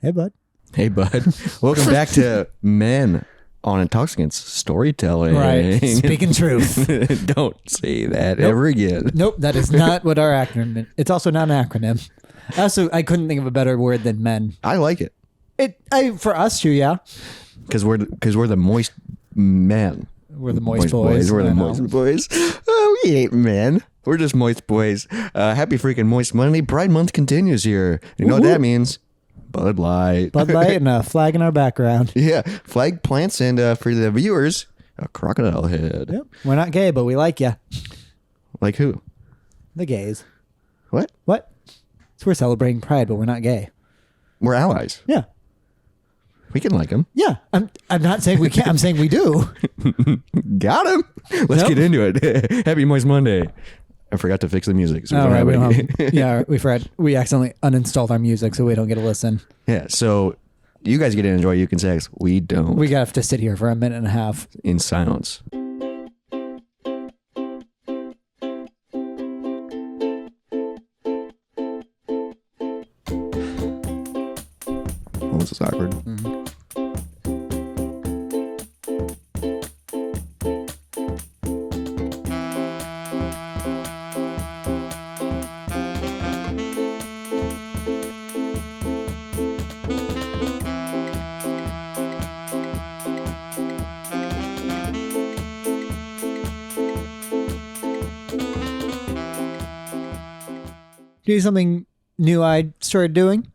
Hey, bud. Hey, bud. Welcome back to Men on Intoxicants Storytelling. Right. Speaking truth. Don't say that ever again. Nope, that is not what our acronym is. It's also not an acronym. I couldn't think of a better word than men. I like it. For us too, yeah. Because we're the moist men. We're the moist boys. We're the moist boys. Oh, we ain't men. We're just moist boys. Happy freaking Moist Monday. Pride Month continues here. You know what that means? Bud Light. Bud Light and a flag in our background. Yeah. Flag plants and for the viewers, a crocodile head. Yep. We're not gay, but we like you. Like who? The gays. What? What? So we're celebrating Pride, but we're not gay. We're allies. Yeah. We can like them. Yeah. I'm not saying we can't. I'm saying we do. Got him. Let's get into it. Happy Moist Monday. I forgot to fix the music. So we forgot. We accidentally uninstalled our music, so we don't get to listen. Yeah. So you guys get to enjoy You Can Sex. We don't. We have to sit here for a minute and a half in silence. Oh, this is awkward. Mm-hmm. Do something new I started doing,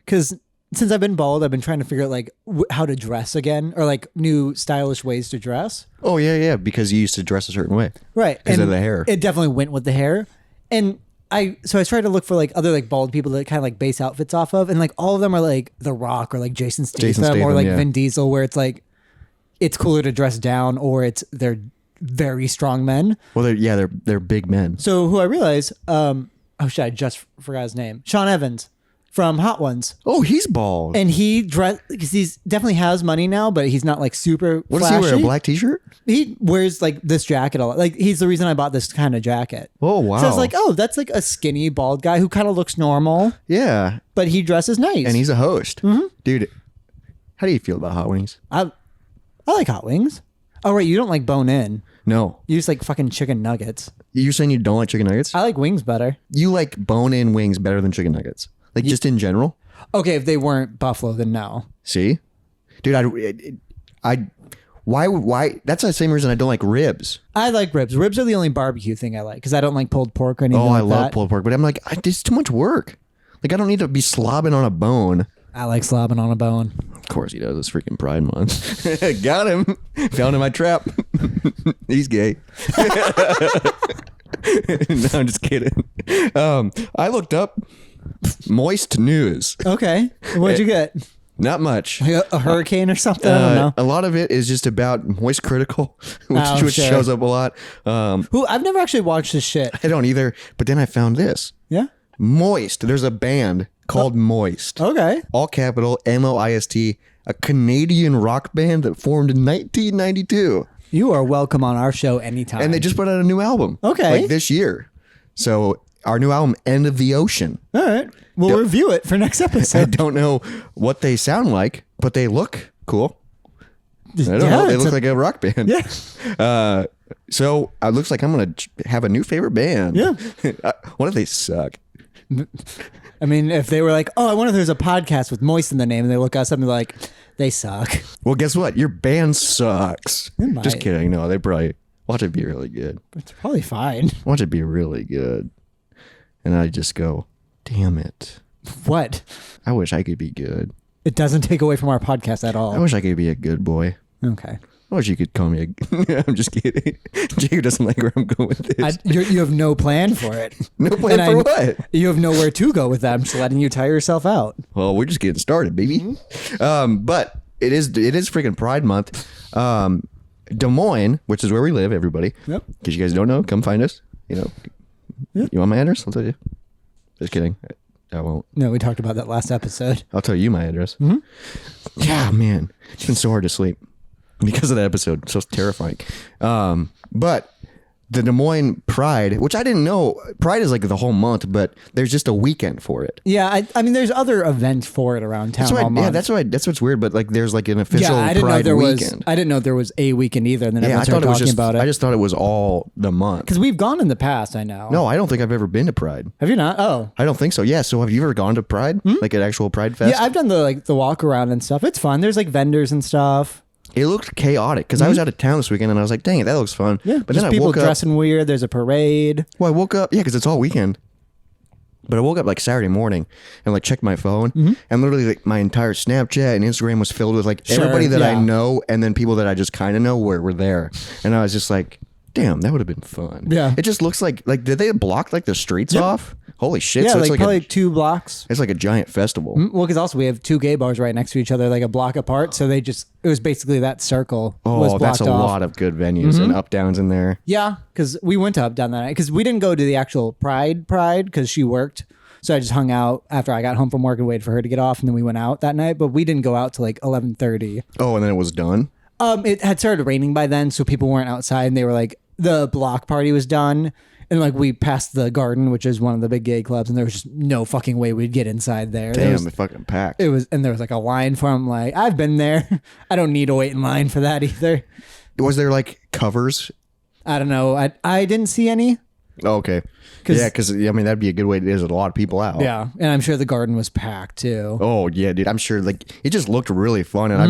because since I've been bald, I've been trying to figure out like how to dress again, or like new stylish ways to dress. Oh yeah, because you used to dress a certain way, right? Because of the hair. It definitely went with the hair, and I tried to look for like other like bald people that kind of like base outfits off of, and like all of them are like The Rock or like Jason Statham or like Vin Diesel, where it's like it's cooler to dress down, or they're very strong men. Well, they're big men. So who I realized, oh shit, I just forgot his name. Sean Evans from Hot Ones. Oh, he's bald. And he dressed, because he's definitely has money now, but he's not like super What flashy. does he wear, a black t-shirt? He wears like this jacket a lot. Like he's the reason I bought this kind of jacket. Oh, wow. So I was like, oh, that's like a skinny bald guy who kind of looks normal. Yeah. But he dresses nice. And he's a host. Mm-hmm. Dude, how do you feel about Hot Wings? I like Hot Wings. Oh, right, you don't like bone in. No. You just like fucking chicken nuggets. You're saying you don't like chicken nuggets? I like wings better. You like bone-in wings better than chicken nuggets? Like just in general? Okay, if they weren't buffalo, then no. See? Dude, why? That's the same reason I don't like ribs. I like ribs. Ribs are the only barbecue thing I like, because I don't like pulled pork or anything like that. I love pulled pork, but I'm like, it's too much work. Like, I don't need to be slobbing on a bone. I like slobbing on a bone. Of course he does. It's freaking Pride Month. Got him. Found him in my trap. He's gay. No, I'm just kidding. I looked up moist news. Okay. What'd you get? Not much. Like a hurricane or something? I don't know. A lot of it is just about Moist Critical, which sure. shows up a lot. I've never actually watched this shit. I don't either. But then I found this. Yeah? Moist. There's a band called Moist. Okay. All capital Moist. A Canadian rock band that formed in 1992. You are welcome on our show anytime. And they just put out a new album. Okay. Like this year. So our new album, End of the Ocean. All right. We'll review it for next I episode. don't know what they sound like, but they look cool. I don't know. They look like a rock band. Yeah. So it looks like I'm going to have a new favorite band. Yeah. What if they suck? I mean, if they were like, oh, I wonder if there's a podcast with Moist in the name, and they look us up and they're like, they suck. Well, guess what? Your band sucks. It might. Just kidding. No, they probably watch it be really good. It's probably fine. Watch it be really good. And I just go, damn it. What? I wish I could be good. It doesn't take away from our podcast at all. I wish I could be a good boy. Okay. I wish you could call me a... I'm just kidding. Jacob doesn't like where I'm going with this. You have no plan for it. No plan for what? You have nowhere to go with that. I'm just letting you tire yourself out. Well, we're just getting started, baby. But it is freaking Pride Month. Des Moines, which is where we live, everybody. Yep. Because you guys don't know, come find us. You know. Yep. You want my address? I'll tell you. Just kidding. I won't. No, we talked about that last episode. I'll tell you my address. Mm-hmm. Yeah, man. It's been so hard to sleep because of that episode. So terrifying. But the Des Moines Pride, which I didn't know. Pride is like the whole month, but there's just a weekend for it. Yeah, I mean, there's other events for it around town all month. Yeah, that's what's weird. But like, there's like an official I didn't Pride know there weekend. I didn't know there was a weekend either. And then everyone started talking about it. I just thought it was all the month. Because we've gone in the past, I know. No, I don't think I've ever been to Pride. Have you not? Oh. I don't think so. Yeah. So have you ever gone to Pride? Like an actual Pride Fest? Yeah, I've done the walk around and stuff. It's fun. There's like vendors and stuff. It looked chaotic because I was out of town this weekend and I was like, dang it, that looks fun. Yeah, but just then I people woke up. dressing weird. There's a parade. Well, I woke up, yeah, because it's all weekend. But I woke up like Saturday morning and like checked my phone and literally like my entire Snapchat and Instagram was filled with like everybody that I know and then people that I just kind of know were there. And I was just like, damn, that would have been fun. Yeah. It just looks like did they block like the streets off? Holy shit. Yeah, So like it's probably 2 blocks. it's like a giant festival. Well, because also we have 2 gay bars right next to each other, like a block apart. So it was basically that circle. Was Oh, blocked that's a off. lot of good venues and up downs in there. Yeah, because we went to Up Down that night because we didn't go to the actual Pride because she worked. So I just hung out after I got home from work and waited for her to get off, and then we went out that night. But we didn't go out till like 11:30. Oh, and then it was done? It had started raining by then, so people weren't outside, and they were like, the block party was done. And like we passed the Garden, which is one of the big gay clubs, and there was just no fucking way we'd get inside there. Damn, it fucking packed. And there was like a line for them. Like, I've been there. I don't need to wait in line for that either. Was there like covers? I don't know. I didn't see any. Oh, okay. Yeah, because I mean that'd be a good way. There's a lot of people out. Yeah, and I'm sure the Garden was packed too. Oh yeah, dude. I'm sure. Like it just looked really fun, and I've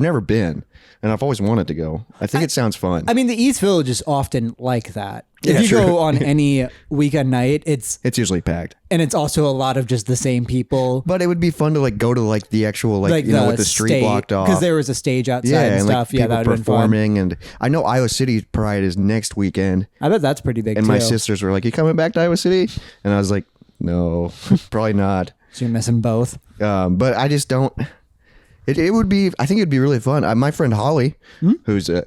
never been, and I've always wanted to go. I think it sounds fun. I mean, the East Village is often like that. Yeah, if you true. go on any weekend night, it's usually packed, and it's also a lot of just the same people. but it would be fun to like go to like the actual like you know with the street blocked off because there was a stage outside and stuff. Like, Yeah, that would have been fun. performing, and I know Iowa City Pride is next weekend, I bet that's pretty big and too. my sisters were like, "You coming back to Iowa City?" And I was like, "No, probably not." So you're missing both. But I just don't. It would be. I think it'd be really fun. My friend Holly, who's a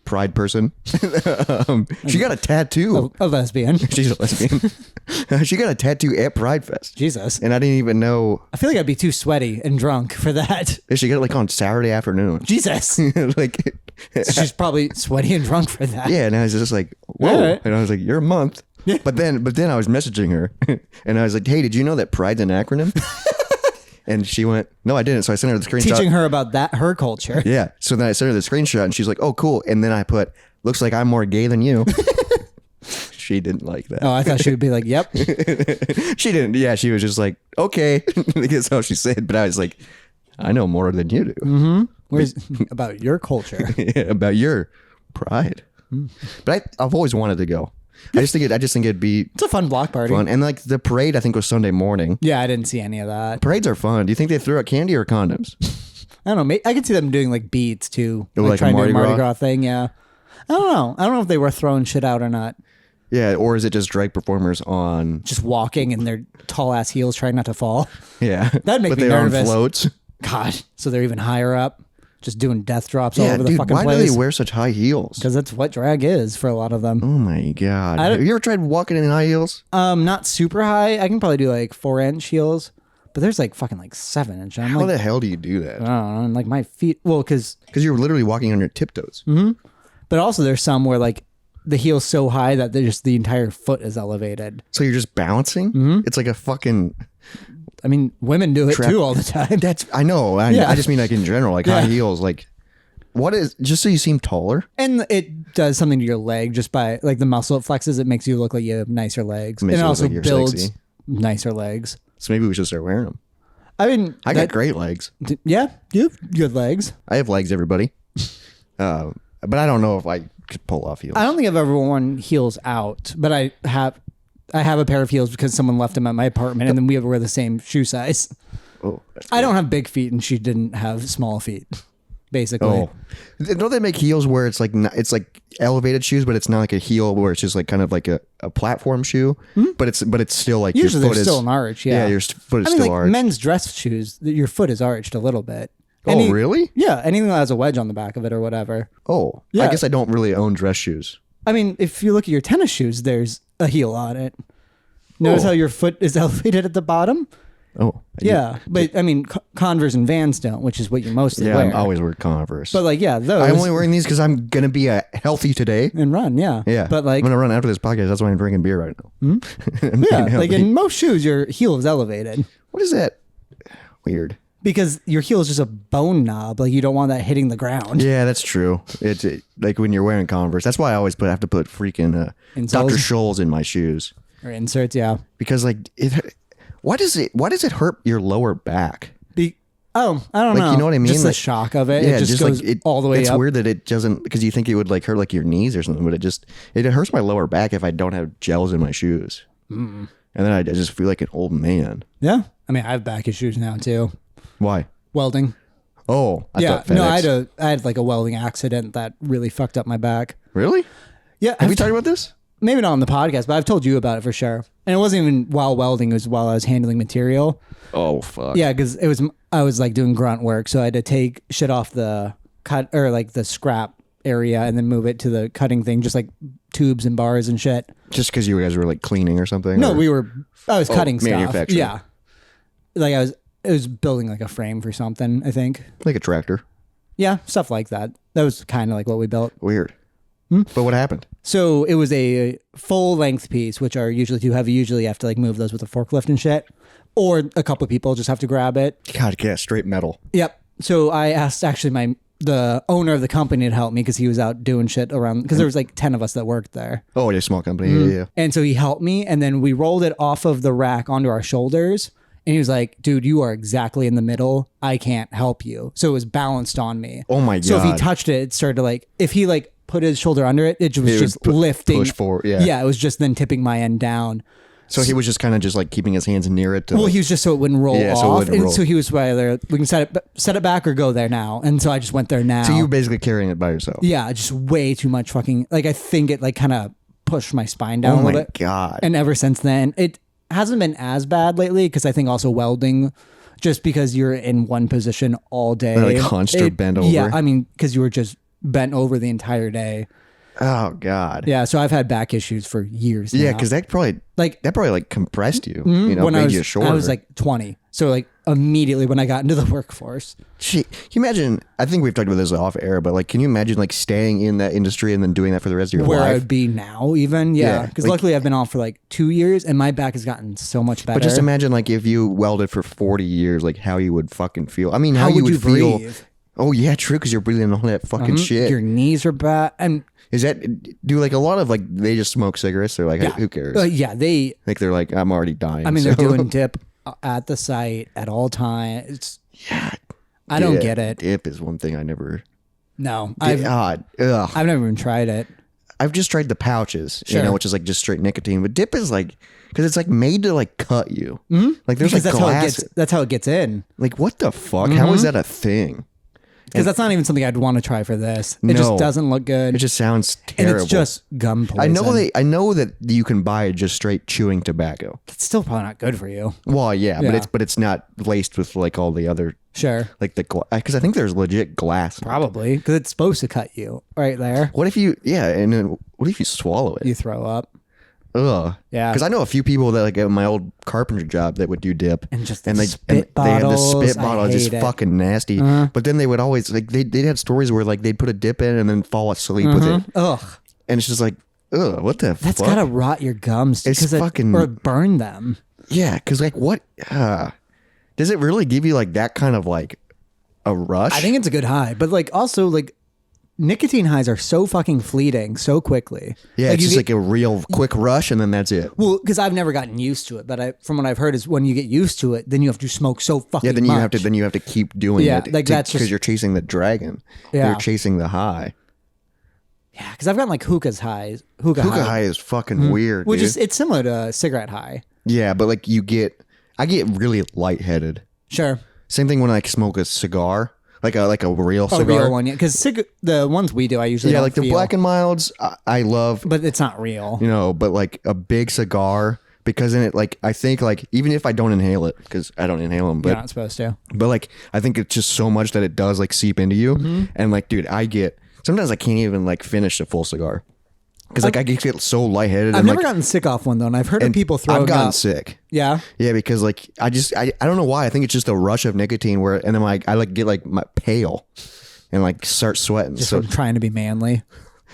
Pride person, she got a tattoo. A lesbian. She's a lesbian. She got a tattoo at Pride Fest, Jesus. and I didn't even know. I feel like I'd be too sweaty and drunk for that. She got it like on Saturday afternoon. Jesus. Like, She's probably sweaty and drunk for that. yeah, and I was just like, whoa, All right. and I was like, you're a month. But then I was messaging her, and I was like, hey, did you know that Pride's an acronym? And she went, no, I didn't. So I sent her the screenshot. Teaching her about her culture. Yeah. So then I sent her the screenshot and she's like, oh, cool. And then I put, looks like I'm more gay than you. She didn't like that. Oh, I thought she would be like, yep. She didn't. Yeah. She was just like, okay. That's how she said. But I was like, I know more than you do. Mm-hmm. Where's about your culture? About your pride. But I've always wanted to go. I just think it'd be It's a fun block party. fun. And like the parade, I think was Sunday morning. Yeah, I didn't see any of that. Parades are fun. Do you think they threw out candy or condoms? I don't know. I could see them doing like beats too. Like a trying to do a Mardi Mardi Gras? Gras thing. Yeah. I don't know. I don't know if they were throwing shit out or not. Yeah. Or is it just drag performers on? Just walking in their tall ass heels trying not to fall. Yeah. That'd make but me they're nervous. on floats. God. So they're even higher up. Just doing death drops all Yeah, over the dude, fucking why do place. they wear such high heels? Because that's what drag is for a lot of them. Oh my god! don't- Have you ever tried walking in high heels? Not super high. I can probably do like 4-inch heels, but there's like fucking like 7-inch. I'm How like, the hell do you do that? I don't know, and like my feet. Well, because Because you're literally walking on your tiptoes. but also there's some where like the heel's so high that the entire foot is elevated. So you're just bouncing. It's like a fucking. I mean, women do it too all the time. I know. Yeah. I just mean like in general, like high heels. Like, what is just so you seem taller? And it does something to your leg just by like the muscle it flexes. It makes you look like you have nicer legs. Makes And it you look also like you're builds sexy. nicer legs. So maybe we should start wearing them. I mean, I got great legs. Yeah, you have good legs. I have legs, everybody. But I don't know if I could pull off heels. I don't think I've ever worn heels out, but I have a pair of heels because someone left them at my apartment, and then we wear the same shoe size. Oh, I don't have big feet, and she didn't have small feet. Basically, oh. Don't they make heels where it's like it's like elevated shoes, but it's not like a heel where it's just like kind of like a platform shoe, but it's still like usually your foot there's is still an arch. Yeah, your foot is I mean, still like arched. men's dress shoes, your foot is arched a little bit. Oh, really? Yeah, anything that has a wedge on the back of it or whatever. Oh, Yeah. I guess I don't really own dress shoes. I mean, if you look at your tennis shoes, there's a heel on it. Notice Oh. how your foot is elevated at the bottom? Oh, yeah, but I mean, Converse and Vans don't, which is what you mostly wear. Yeah, I always wear Converse. But like, yeah, those. I'm only wearing these because I'm gonna be healthy today and run. Yeah, yeah. But like, I'm gonna run after this podcast. That's why I'm drinking beer right now. yeah, like in most shoes, your heel is elevated. What is that? Weird. Because your heel is just a bone knob. Like you don't want that hitting the ground. Yeah, that's true. It's like when you're wearing Converse. That's why I always have to put freaking Dr. Scholl's in my shoes or inserts. Yeah, because like why does it hurt your lower back? I don't know. You know what I mean? Just like, the shock of it. Yeah, it just goes all the way it's up. It's weird that it doesn't, because you think it would like hurt like your knees or something, but it hurts my lower back if I don't have gels in my shoes. And then I just feel like an old man. Yeah, I mean I have back issues now too. Why? Welding. Oh, I thought no, I had like a welding accident that really fucked up my back. Really? Yeah. Have we talked about this? Maybe not on the podcast, but I've told you about it for sure. And it wasn't even while welding; it was while I was handling material. Oh fuck. Yeah, because I was like doing grunt work, so I had to take shit off the cut or like the scrap area and then move it to the cutting thing, just like tubes and bars and shit. Just because you guys were like cleaning or something? No, I was cutting stuff. Manufacturing. Yeah, like I was building like a frame for something. I think. Like a tractor. Yeah, stuff like that. That was kind of like what we built. Weird. But what happened? So it was a full length piece, which are usually too heavy. Usually you have to like move those with a forklift and shit. Or a couple of people just have to grab it. God, yeah, straight metal. Yep. So I asked actually the owner of the company to help me because he was out doing shit around, because there was like 10 of us that worked there. Oh, yeah, small company. Yeah. And so he helped me, and then we rolled it off of the rack onto our shoulders. And he was like, dude, you are exactly in the middle. I can't help you. So it was balanced on me. Oh my God. So if he touched it, it started to like, if he like put his shoulder under it, it was just lifting. Push forward, yeah. Yeah, it was just then tipping my end down. So he was just kind of just like keeping his hands near it. Well, he was just so it wouldn't roll off. So it wouldn't roll. So he was either, we can set it back or go there now. And so I just went there now. So you were basically carrying it by yourself. Yeah, just way too much fucking, like I think it like kind of pushed my spine down a little bit. Oh my God. And ever since then, it hasn't been as bad lately because I think also welding, just because you're in one position all day. Like hunched or bent over. Yeah, I mean, because you were just bent over the entire day. Oh God. Yeah, so I've had back issues for years now. Yeah, because that probably compressed you. You know, when made you shorter. I was like 20. So like immediately when I got into the workforce. Gee, can you imagine? I think we've talked about this off air, but like, can you imagine like staying in that industry and then doing that for the rest of your Where life? I would be now, even. Yeah. Because like, luckily I've been off for like 2 years and my back has gotten so much better. But just imagine like if you welded for 40 years, like how you would fucking feel. I mean, how would you would feel. breathe? Oh yeah, true. Because you're breathing all that fucking shit. Your knees are bad. And is that, do like a lot of like, they just smoke cigarettes? They're like, who cares? yeah, Like they're like, I'm already dying. I mean, they're doing dip at the site at all times. Yeah. I don't get it. Dip is one thing I never. No. God. Ugh. I've never even tried it. I've just tried the pouches, Sure. you know, which is like just straight nicotine. But dip is like, because it's like made to like cut you. Like there's Because like glass. that's how it gets in. Like what the fuck? How is that a thing? Because that's not even something I'd want to try for this. It just doesn't look good. It just sounds and terrible. it's just gum poison. I know that you can buy it just straight chewing tobacco. It's still probably not good for you. Well, yeah. Yeah. but it's not laced with like all the other Sure. like the because I think there's legit glass. Probably. Because it's supposed to cut you right there. What if you and then what if you swallow it? You throw up. Ugh. Yeah. Because I know a few people that like at my old carpenter job that would do dip And just they the spit they had the bottles. spit bottle. I It's just hate it. fucking nasty. But then they would always like they'd have stories where like they'd put a dip in and then fall asleep with it, Ugh. and it's just like ugh, what the That's fuck? gotta rot your gums. It's 'cause fucking- or burn them. Yeah, because like what does it really give you like that kind of like a rush? I think it's a good high, but like also like nicotine highs are so fucking fleeting so quickly. yeah, like it's just like a real quick rush and then that's it. well, because I've never gotten used to it, but from what I've heard is when you get used to it, then you have to smoke so fucking Yeah, then much. you have to keep doing Yeah, it. like that's because just- you're chasing the dragon. Yeah. You're chasing the high. Yeah, because I've gotten like hookah high, Hookah high is fucking weird, which dude. is it's similar to cigarette high. Yeah, but like I get really lightheaded. Sure, Same thing when I smoke a cigar, like a real a cigar. real one, yeah. Because the ones we do, I usually Yeah, don't like the feel, Black and Milds, I love, but it's not real. you know, but like a big cigar because in it, like I think like even if I don't inhale it because I don't inhale them, You're but not supposed to. like I think it's just so much that it does like seep into you, and like dude, sometimes I can't even like finish a full cigar. Because like I get so lightheaded. I've and, never like, gotten sick off one though, and I've heard of people throwing I've gotten up. sick. Yeah. Yeah, because like I don't know why. I think it's just a rush of nicotine where, and then like I like get like my pale and like start sweating. Just so from trying to be manly.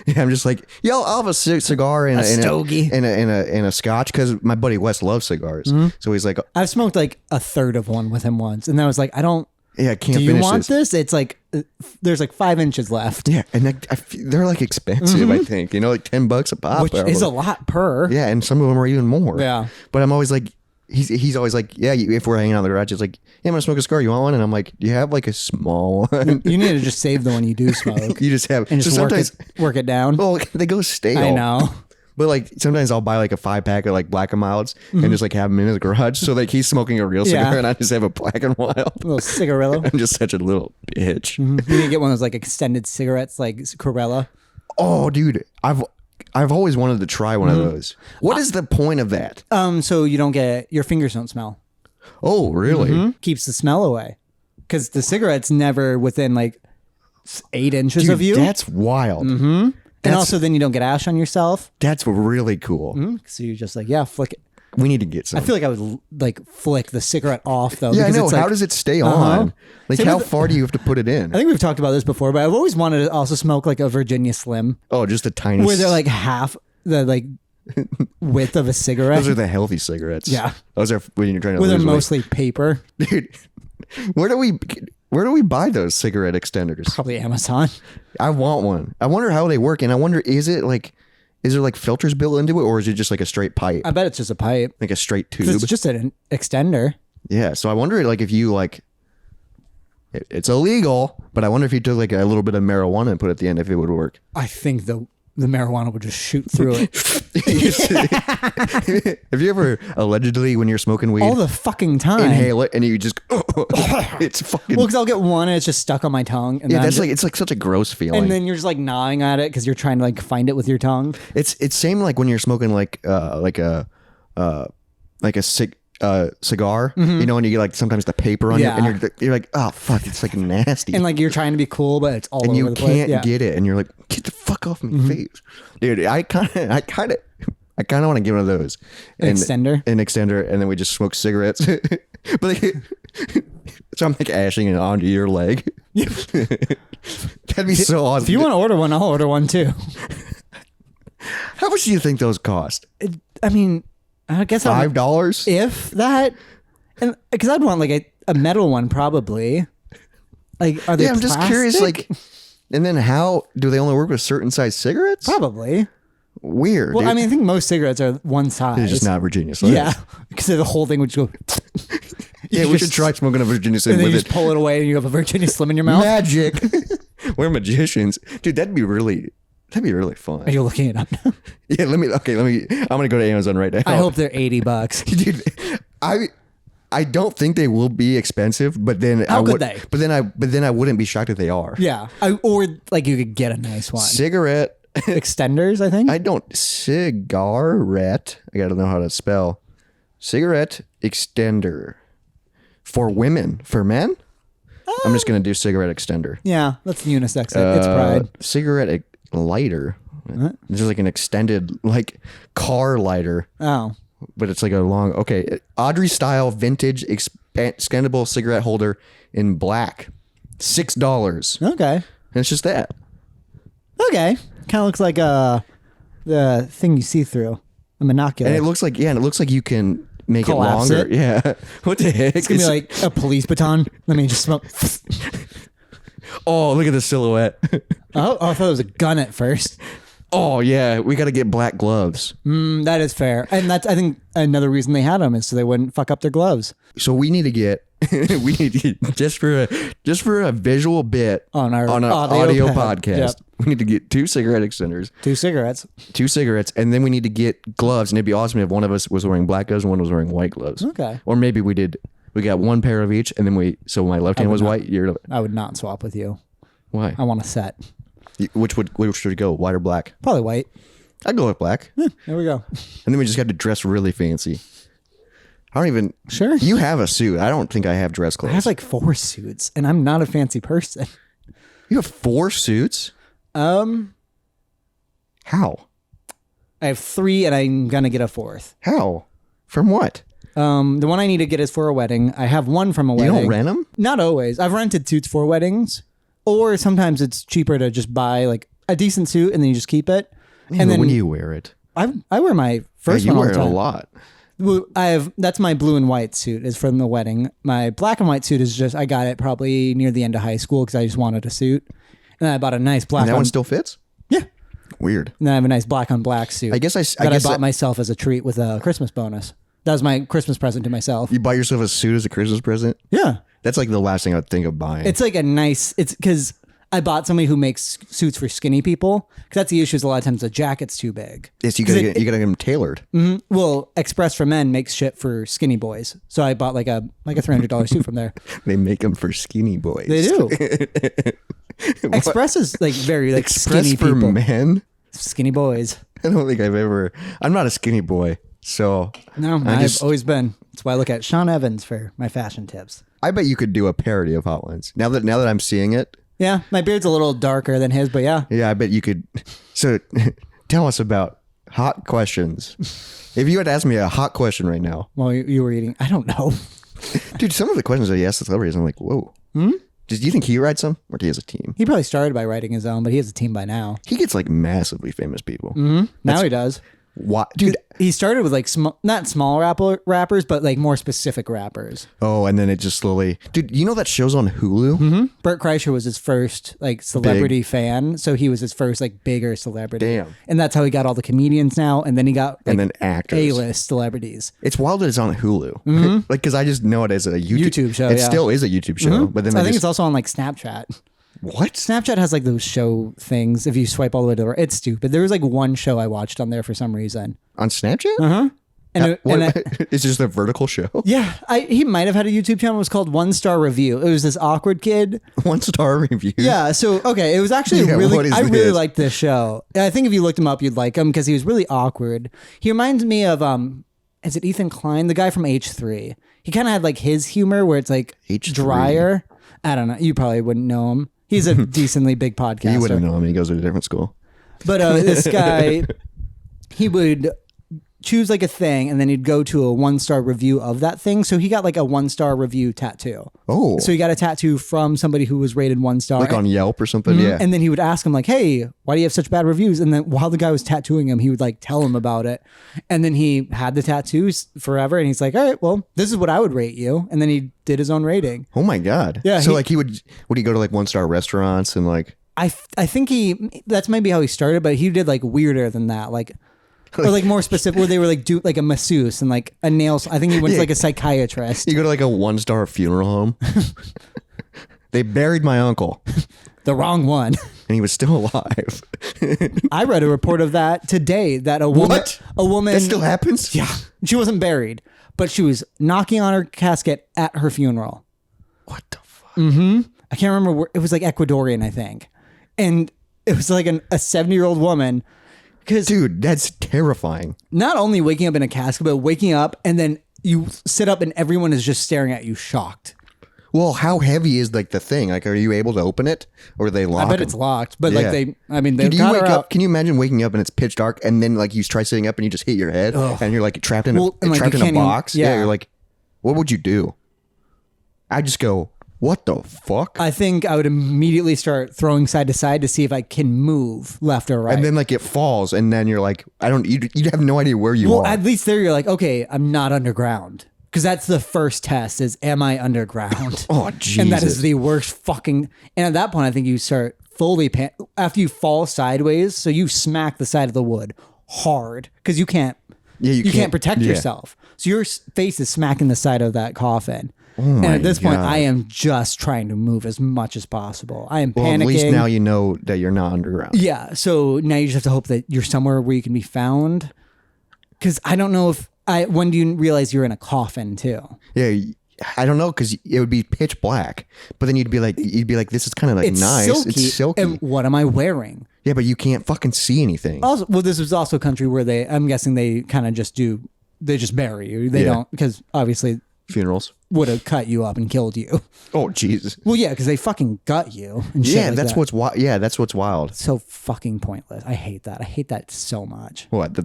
yeah, I'm just like, yeah, I'll have a cigar and A stogie. and a scotch because my buddy Wes loves cigars. So he's like, I've smoked like a third of one with him once, and I was like, I can't do you finish want this? It's like there's like 5 inches left. Yeah, and they're like expensive. I think like $10 a pop, Which is a lot per. Yeah, and some of them are even more. Yeah. But I'm always like, he's always like, yeah, if we're hanging out in the garage, it's like, yeah, I'm gonna smoke a cigar. You want one? And I'm like, do you have like a small one? You need to just save the one you do smoke. You just have, and just work it down. Well, they go stale. I know. But like sometimes I'll buy like a 5-pack of like Black and Milds and just like have them in his garage. So like he's smoking a real cigar and I just have a Black and Mild. A little cigarillo. I'm just such a little bitch. You need to get one of those like extended cigarettes, like Corella. Oh, dude, I've always wanted to try one of those. What is the point of that? So you don't get your fingers don't smell. Oh, really? Keeps the smell away, because the cigarette's never within like 8 inches Dude, of you. that's wild. And also then you don't get ash on yourself. That's really cool. So you're just like, yeah, flick it. We need to get some. I feel like I would like flick the cigarette off though. Yeah, I because know. it's How like, does it stay on? Like, Same how with far do you have to put it in? I think we've talked about this before, but I've always wanted to also smoke like a Virginia Slim, Oh, just a tiny. where they're like half the like width of a cigarette. Those are the healthy cigarettes. Yeah. Those are when you're trying to where they're lose weight. mostly paper. Dude, where do we buy those cigarette extenders? Probably Amazon. I want one. I wonder how they work, and I wonder is there like filters built into it, or is it just like a straight pipe, I bet it's just a pipe. like a straight 'Cause tube? it's just an extender. Yeah. So I wonder like if you like, it's illegal, but I wonder if you took like a little bit of marijuana and put it at the end, if it would work. I think the marijuana would just shoot through it Have you ever allegedly, when you're smoking weed, all the fucking time. inhale it and you just it's fucking Well, because I'll get one and it's just stuck on my tongue. And yeah, then that's like it's like such a gross feeling. and then you're just like gnawing at it because you're trying to like find it with your tongue. It's same like when you're smoking like a cigar, you know, and you get like sometimes the paper on Yeah. it, and you're like, oh fuck, it's like nasty, And like you're trying to be cool, but it's all and over you the place. can't Yeah. get it, and you're like, get the fuck off my face, dude. I kind of want to get one of those, An extender? an extender, and then we just smoke cigarettes, but like, so I'm like ashing it onto your leg. That'd be so awesome. If you want to order one, I'll order one too. How much do you think those cost? I mean, I guess I'm, $5? if that, and because I'd want like a metal one probably. Like, are they? Yeah, I'm just curious. plastic? Like, and then how do they only work with certain size cigarettes? Probably. Weird. Well, dude. I mean, I think most cigarettes are one size. It's just not Virginia Slims. Yeah, because the whole thing would just go. Yeah, You we just- should try smoking a Virginia Slim And then with you it. just pull it away, and you have a Virginia Slim in your mouth. Magic. We're magicians, dude. That'd be really fun. Are you looking it up now? Yeah, let me. I'm gonna go to Amazon right now. I hope they're $80. dude. I don't think they will be expensive, but then How I could would. they? But then I wouldn't be shocked if they are. Yeah, or like you could get a nice one. Cigarette. Extenders, I think. I don't cigarette. I gotta know how to spell cigarette extender for women. For men, I'm just gonna do cigarette extender. Yeah, that's unisex. It's pride. Cigarette lighter. This is like an extended like car lighter, Oh, but it's like a long. Okay, Audrey style vintage expandable cigarette holder in black, $6, and okay, it's just that. okay. Kind of looks like the thing you see through a monocular. And it looks like you can make Collapse it longer. it? Yeah. What the heck? it's gonna be like a police baton. Let me just smoke. oh, look at the silhouette. Oh, I thought it was a gun at first. Oh yeah, we got to get black gloves. That is fair, and that's I think another reason they had them is so they wouldn't fuck up their gloves So we need to get just for a visual bit on our an audio podcast. Yep. We need to get 2 cigarette extenders, 2 cigarettes. 2 cigarettes, and then we need to get gloves. And it'd be awesome if one of us was wearing black gloves and one was wearing white gloves. Okay. Or maybe we got one pair of each, and then so my left hand was white. I would not swap with you. Why? I want a set. Which should we go, white or black? Probably white. I'd go with black. There we go. And then we just got to dress really fancy. I don't even. Sure. You have a suit. I don't think I have dress clothes. I have like 4 suits, and I'm not a fancy person. You have 4 suits? How? I have 3, and I'm gonna get a 4th. How? From what? The one I need to get is for a wedding. I have one from a wedding. You don't rent them? Not always. I've rented suits for weddings, or sometimes it's cheaper to just buy like a decent suit and then you just keep it. Yeah, and then when do you wear it? I wear my first one all the time. You wear it a lot. That's my blue and white suit is from the wedding. My black and white suit is just, I got it probably near the end of high school because I just wanted a suit. And I bought a nice black. And that one still fits? Yeah. Weird. And then I have a nice black on black suit. I bought myself as a treat with a Christmas bonus. That was my Christmas present to myself. You buy yourself a suit as a Christmas present? Yeah. That's like the last thing I'd think of buying. It's like it's because I bought somebody who makes suits for skinny people. Because that's the issue is a lot of times the jacket's too big. Yes, you gotta get them tailored. Mm-hmm. Well, Express for Men makes shit for skinny boys. So I bought like a $300 suit from there. They make them for skinny boys. They do. Express is like very like Express skinny for people. Men? Skinny boys. I don't think I'm not a skinny boy. So no, I've always been. That's why I look at Sean Evans for my fashion tips. I bet you could do a parody of Hot Ones. Now that I'm seeing it. Yeah, my beard's a little darker than his, but yeah. Yeah, I bet you could. So tell us about hot questions. If you had asked me a hot question right now. While you were eating, I don't know. Dude, some of the questions that he asked the celebrities, I'm like, whoa. Do you think he writes them or do he has a team? He probably started by writing his own, but he has a team by now. He gets like massively famous people. Mm-hmm. Now he does. Why, dude? He started with like not small rappers, but like more specific rappers. Oh, and then it just slowly, dude. You know that show's on Hulu? Mm-hmm. Bert Kreischer was his first like celebrity fan, so he was his first like bigger celebrity. Damn. And that's how he got all the comedians now, and then he got like, and then actors, A-list celebrities. It's wild that it's on Hulu, mm-hmm. like because I just know it as a YouTube show. It still is a YouTube show, mm-hmm. but then I think it's also on like Snapchat. What? Snapchat has like those show things. If you swipe all the way to the right, it's stupid. There was like one show I watched on there for some reason. On Snapchat? Uh-huh. It's just a vertical show? Yeah. He might have had a YouTube channel. It was called One Star Review. It was this awkward kid. 1-star review? Yeah. So, okay. It was actually really liked this show. I think if you looked him up, you'd like him because he was really awkward. He reminds me of, is it Ethan Klein? The guy from H3. He kind of had like his humor where it's like H3. drier. I don't know. You probably wouldn't know him. He's a decently big podcaster. You wouldn't know him. He goes to a different school. But this guy, he would choose like a thing and then he'd go to a 1-star review of that thing. So he got like a 1-star review tattoo. Oh. So he got a tattoo from somebody who was rated 1 star. Like on Yelp or something? Mm-hmm. Yeah. And then he would ask him like, hey, why do you have such bad reviews? And then while the guy was tattooing him, he would like tell him about it. And then he had the tattoos forever. And he's like, all right, well, this is what I would rate you. And then he did his own rating. Oh my God. Yeah. So like would he go to like 1-star restaurants and like... I think that's maybe how he started, but he did like weirder than that. Like, or like more specific where they were like do like a masseuse and like a nails. I think he went to like a psychiatrist. You go to like a 1-star funeral home. They buried my uncle. The wrong one. And he was still alive. I read a report of that today that a woman. What? A woman. That still happens? Yeah. She wasn't buried, but she was knocking on her casket at her funeral. What the fuck? Mm-hmm. I can't remember where. It was like Ecuadorian, I think. And it was like a 70-year-old woman. Dude, that's terrifying. Not only waking up in a casket, but waking up and then you sit up and everyone is just staring at you shocked. Well, how heavy is like the thing? Like, are you able to open it or are they locked? I bet it's locked, but like they Can you wake up? Can you imagine waking up and it's pitch dark and then like you try sitting up and you just hit your head and you're like trapped in a box? Yeah. You're like, what would you do? I just go, what the fuck? I think I would immediately start throwing side to side to see if I can move left or right. And then like it falls and then you're like, you have no idea where you are. Well, at least there you're like, okay, I'm not underground. Because that's the first test is, am I underground? Oh, Jesus. And that is the worst fucking... And at that point, I think you start fully... After you fall sideways, so you smack the side of the wood hard. Because you can't... you can't protect yourself. So your face is smacking the side of that coffin. Oh and at this point, I am just trying to move as much as possible. I am panicking. At least now you know that you're not underground. Yeah. So now you just have to hope that you're somewhere where you can be found. Because I don't know if... when do you realize you're in a coffin too? Yeah, I don't know because it would be pitch black, but then you'd be like, this is kind of like nice. It's silky. And what am I wearing? Yeah, but you can't fucking see anything. Also, well, this was also a country where I'm guessing they kind of just bury you. They don't, because obviously Funerals would have cut you up and killed you. Oh, Jesus. Well, yeah, because they fucking gut you. And shit Yeah, like that's that. what's wild. Yeah, that's what's wild. So fucking pointless. I hate that. I hate that so much. What?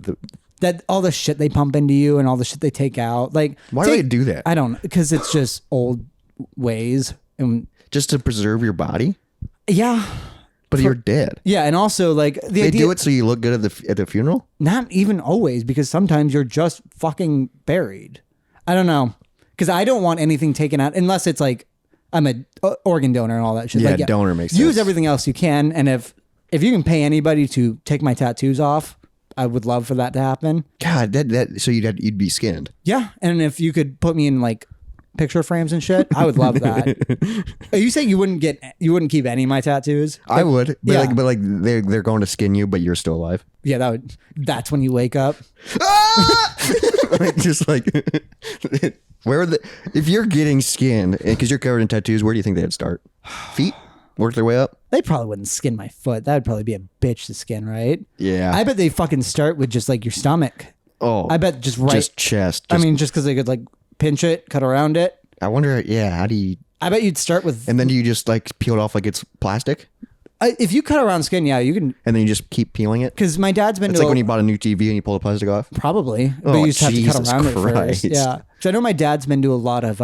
That all the shit they pump into you and all the shit they take out. Like, Why do they do that? I don't know. Because it's just old ways. And Just to preserve your body? yeah. But you're dead. Yeah, and also like the They idea, do it so you look good at the funeral? not even always, because sometimes you're just fucking buried. I don't know, because I don't want anything taken out unless it's like I'm a organ donor and all that shit. Yeah, like, donor makes use sense. everything else you can, and if you can pay anybody to take my tattoos off, I would love for that to happen. God, so you'd be skinned. Yeah, and if you could put me in like picture frames and shit, I would love that. Are you saying you wouldn't keep any of my tattoos? I would, but yeah. like they're going to skin you, but you're still alive. Yeah, that's when you wake up. Like, just like if you're getting skinned because you're covered in tattoos, where do you think they'd start? Feet? Work their way up? They probably wouldn't skin my foot. That would probably be a bitch to skin, right? Yeah. I bet they fucking start with just like your stomach. Oh, I bet just chest. I mean, just because they could like pinch it, cut around it. I wonder. Yeah, how do you? I bet you'd start with. And then you just like peel it off like it's plastic, if you cut around skin, yeah, you can. and then you just keep peeling it. Because my dad's been It's to like when you bought a new TV and you pull the plastic off. probably, but Oh, you just have to cut Jesus around Christ. it first. Yeah, so I know my dad's been to a lot of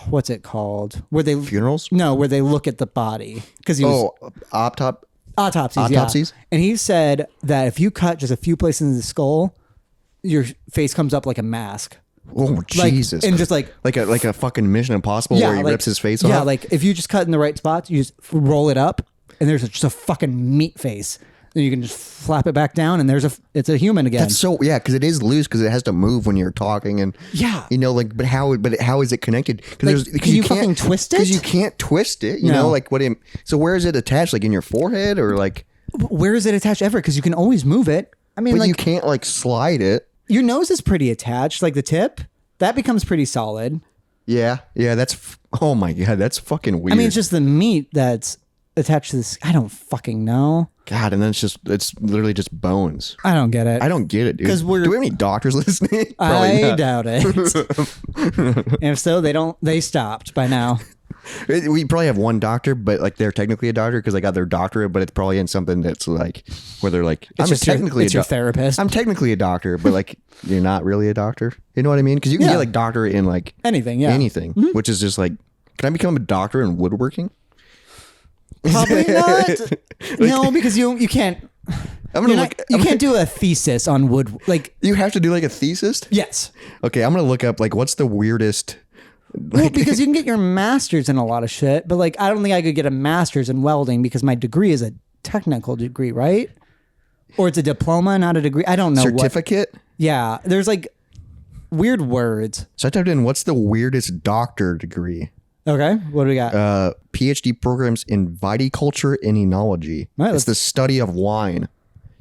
what's it called? Where they Funerals? No, where they look at the body because he was autopsies. autopsies. Yeah. And he said that if you cut just a few places in the skull, your face comes up like a mask. Oh, Like, Jesus! and just like a fucking Mission Impossible where he like, rips his face off. Yeah, like if you just cut in the right spots, you just roll it up, and there's just a fucking meat face. Then you can just flap it back down, and it's a human again. That's so because it is loose because it has to move when you're talking and Yeah. like but how is it connected? Because Like, can you fucking twist it? Because you can't twist it. You No. know, like so where is it attached? Like in your forehead or like? Where is it attached ever? Because you can always move it. I mean, But like you can't like slide it. your nose is pretty attached, like the tip. That becomes pretty solid. Yeah, that's oh my God, that's fucking weird. I mean, it's just the meat that's attached to this. I don't fucking know. God, and then it's literally just bones. I don't get it. I don't get it, dude. 'Cause do we have any doctors listening? Probably I not. doubt it. And if so, they stopped by now. We probably have one doctor, but like they're technically a doctor because they got their doctorate, but it's probably in something that's like where they're like, I'm just technically it's your therapist. I'm technically a doctor, but like you're not really a doctor. You know what I mean? Because you can Yeah. get like doctorate in like Anything, yeah. anything, which is just like, can I become a doctor in woodworking? Probably not. No, because you can't. I'm gonna You can't do a thesis on wood. Like, You have to do like a thesis. yes. Okay, I'm gonna look up like what's the weirdest. Well, because you can get your master's in a lot of shit, but like, I don't think I could get a master's in welding because my degree is a technical degree, right? Or it's a diploma, not a degree. I don't know. Certificate. Yeah, there's like weird words. So I typed in what's the weirdest doctor degree. Okay, what do we got? PhD programs in viticulture and enology. Right, It's the study of wine.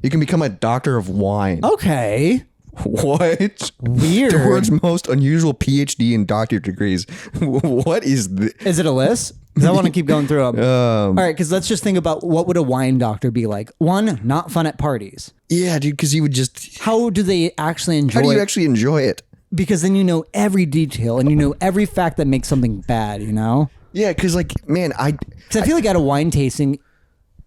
You can become a doctor of wine. Okay, What? weird. The world's most unusual PhD and doctorate degrees. What is this? Is it a list? 'Cause I want to keep going through them. All right, because let's just think about what would a wine doctor be like. One, not fun at parties. Yeah, dude, because you would just. How do they actually enjoy How do you it? actually enjoy it? Because then you know every detail and you know every fact that makes something bad, you know? Yeah, because like, man, Because I feel like at a wine tasting,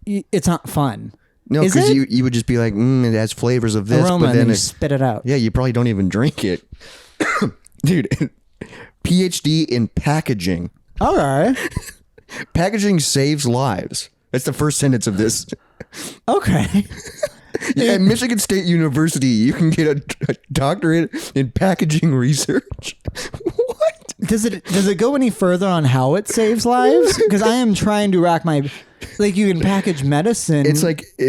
it's not fun. no, Is because it? you would just be like, it has flavors of this, Aroma, but and then then you spit it out. yeah, you probably don't even drink it, dude. PhD in packaging. All right. Packaging saves lives. That's the first sentence of this. Okay. At Michigan State University, you can get a doctorate in packaging research. What? Does it go any further on how it saves lives? Because I am trying to rack my, like, you can package medicine.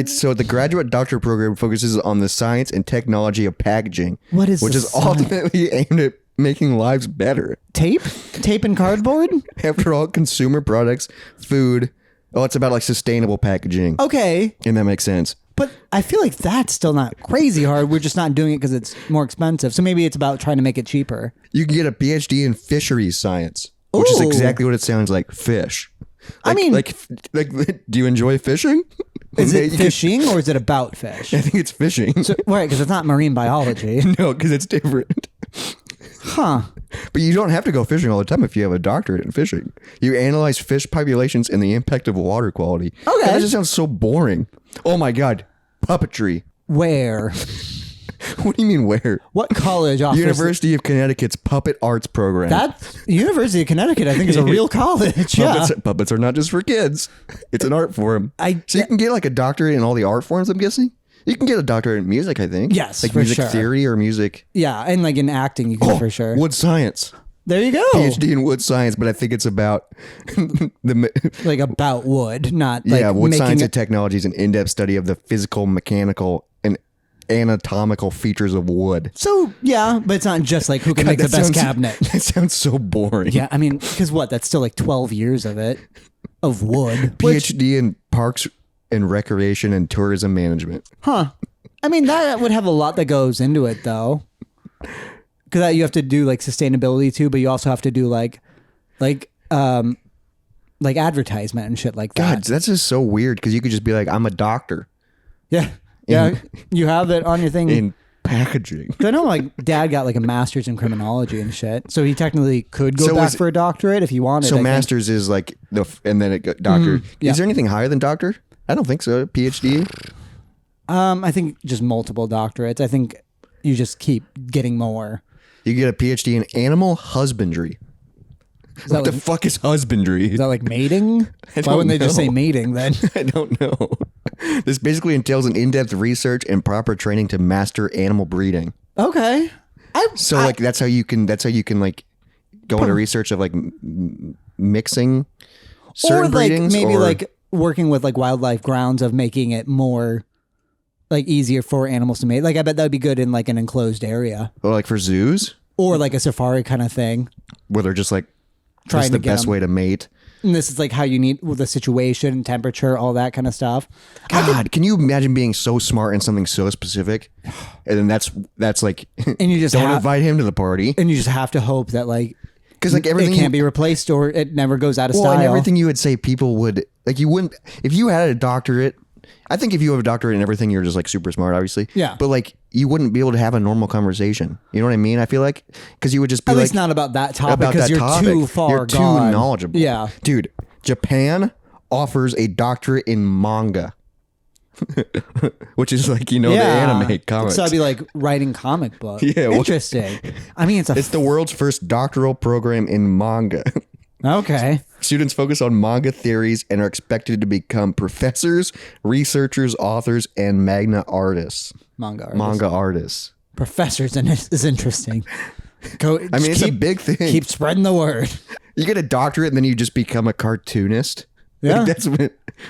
So the graduate doctor program focuses on the science and technology of packaging. What is which the is science? ultimately aimed at making lives better. tape and cardboard. After all, consumer products, food. Oh, it's about like sustainable packaging. Okay. And that makes sense. But I feel like that's still not crazy hard. We're just not doing it because it's more expensive. So maybe it's about trying to make it cheaper. You can get a PhD in fisheries science, which is Ooh. exactly what it sounds like. Fish. I mean- like, do you enjoy fishing? Is it You could- fishing or is it about fish? I think it's fishing. So, right, because it's not marine biology. No, because it's different. Huh. But you don't have to go fishing all the time if you have a doctorate in fishing. You analyze fish populations and the impact of water quality. Okay. That just sounds so boring. Oh my God. Puppetry. Where? What do you mean where? What college offers? University of Connecticut's Puppet Arts Program. That University of Connecticut, I think, is a real college. Yeah. Puppets are not just for kids. It's an art form. So you can get like a doctorate in all the art forms, I'm guessing? You can get a doctorate in music, I think. Yes, like for music sure. theory or music. Yeah, and like in acting, you can for sure. Wood science. There you go. PhD in wood science, but I think it's about like about wood, not like wood science making and technology is an in-depth study of the physical, mechanical, and anatomical features of wood. So yeah, but it's not just like who can make the best cabinet. That sounds so boring. Yeah, I mean, because that's still like 12 years of it, of wood. PhD in parks and recreation and tourism management. Huh. I mean, that would have a lot that goes into it, though. Because you have to do like sustainability too, but you also have to do like advertisement and shit like that. God, that's just so weird. Because you could just be like, I'm a doctor. Yeah, yeah. You have that on your thing in packaging. I know, like, Dad got like a master's in criminology and shit, so he technically could go back for a doctorate if he wanted. So master's is like and then it got doctor. Yeah. Is there anything higher than doctor? I don't think so. PhD. I think just multiple doctorates. I think you just keep getting more. You get a PhD in animal husbandry. What the fuck is husbandry? Is that like mating? Why wouldn't they just say mating then? I don't know. This basically entails an in-depth research and proper training to master animal breeding. Okay. That's how you can like go into research of like mixing certain breedings, maybe like working with like wildlife grounds of making it more like easier for animals to mate. Like I bet that would be good in like an enclosed area. Or like for zoos? Or like a safari kind of thing. Where they're just like trying the best way to mate. And this is like how you need with the situation, temperature, all that kind of stuff. God, can you imagine being so smart in something so specific? And then that's like, and you just don't invite him to the party. And you just have to hope that like, because like everything it can't be replaced or it never goes out of style. And everything you would say, people would like. You wouldn't if you had a doctorate. I think if you have a doctorate in everything, you're just like super smart, obviously. Yeah. But like, you wouldn't be able to have a normal conversation. You know what I mean? I feel like because you would just be at like, least not about that topic because you're too far You're gone. too knowledgeable. Yeah, dude. Japan offers a doctorate in manga. Which is like, the anime comics. So I'd be like writing comic book. Yeah. Interesting. I mean, it's the world's first doctoral program in manga. Okay. Students focus on manga theories and are expected to become professors, researchers, authors, and manga artists. Manga artists. Professors is interesting. It's a big thing. Keep spreading the word. You get a doctorate and then you just become a cartoonist. Yeah.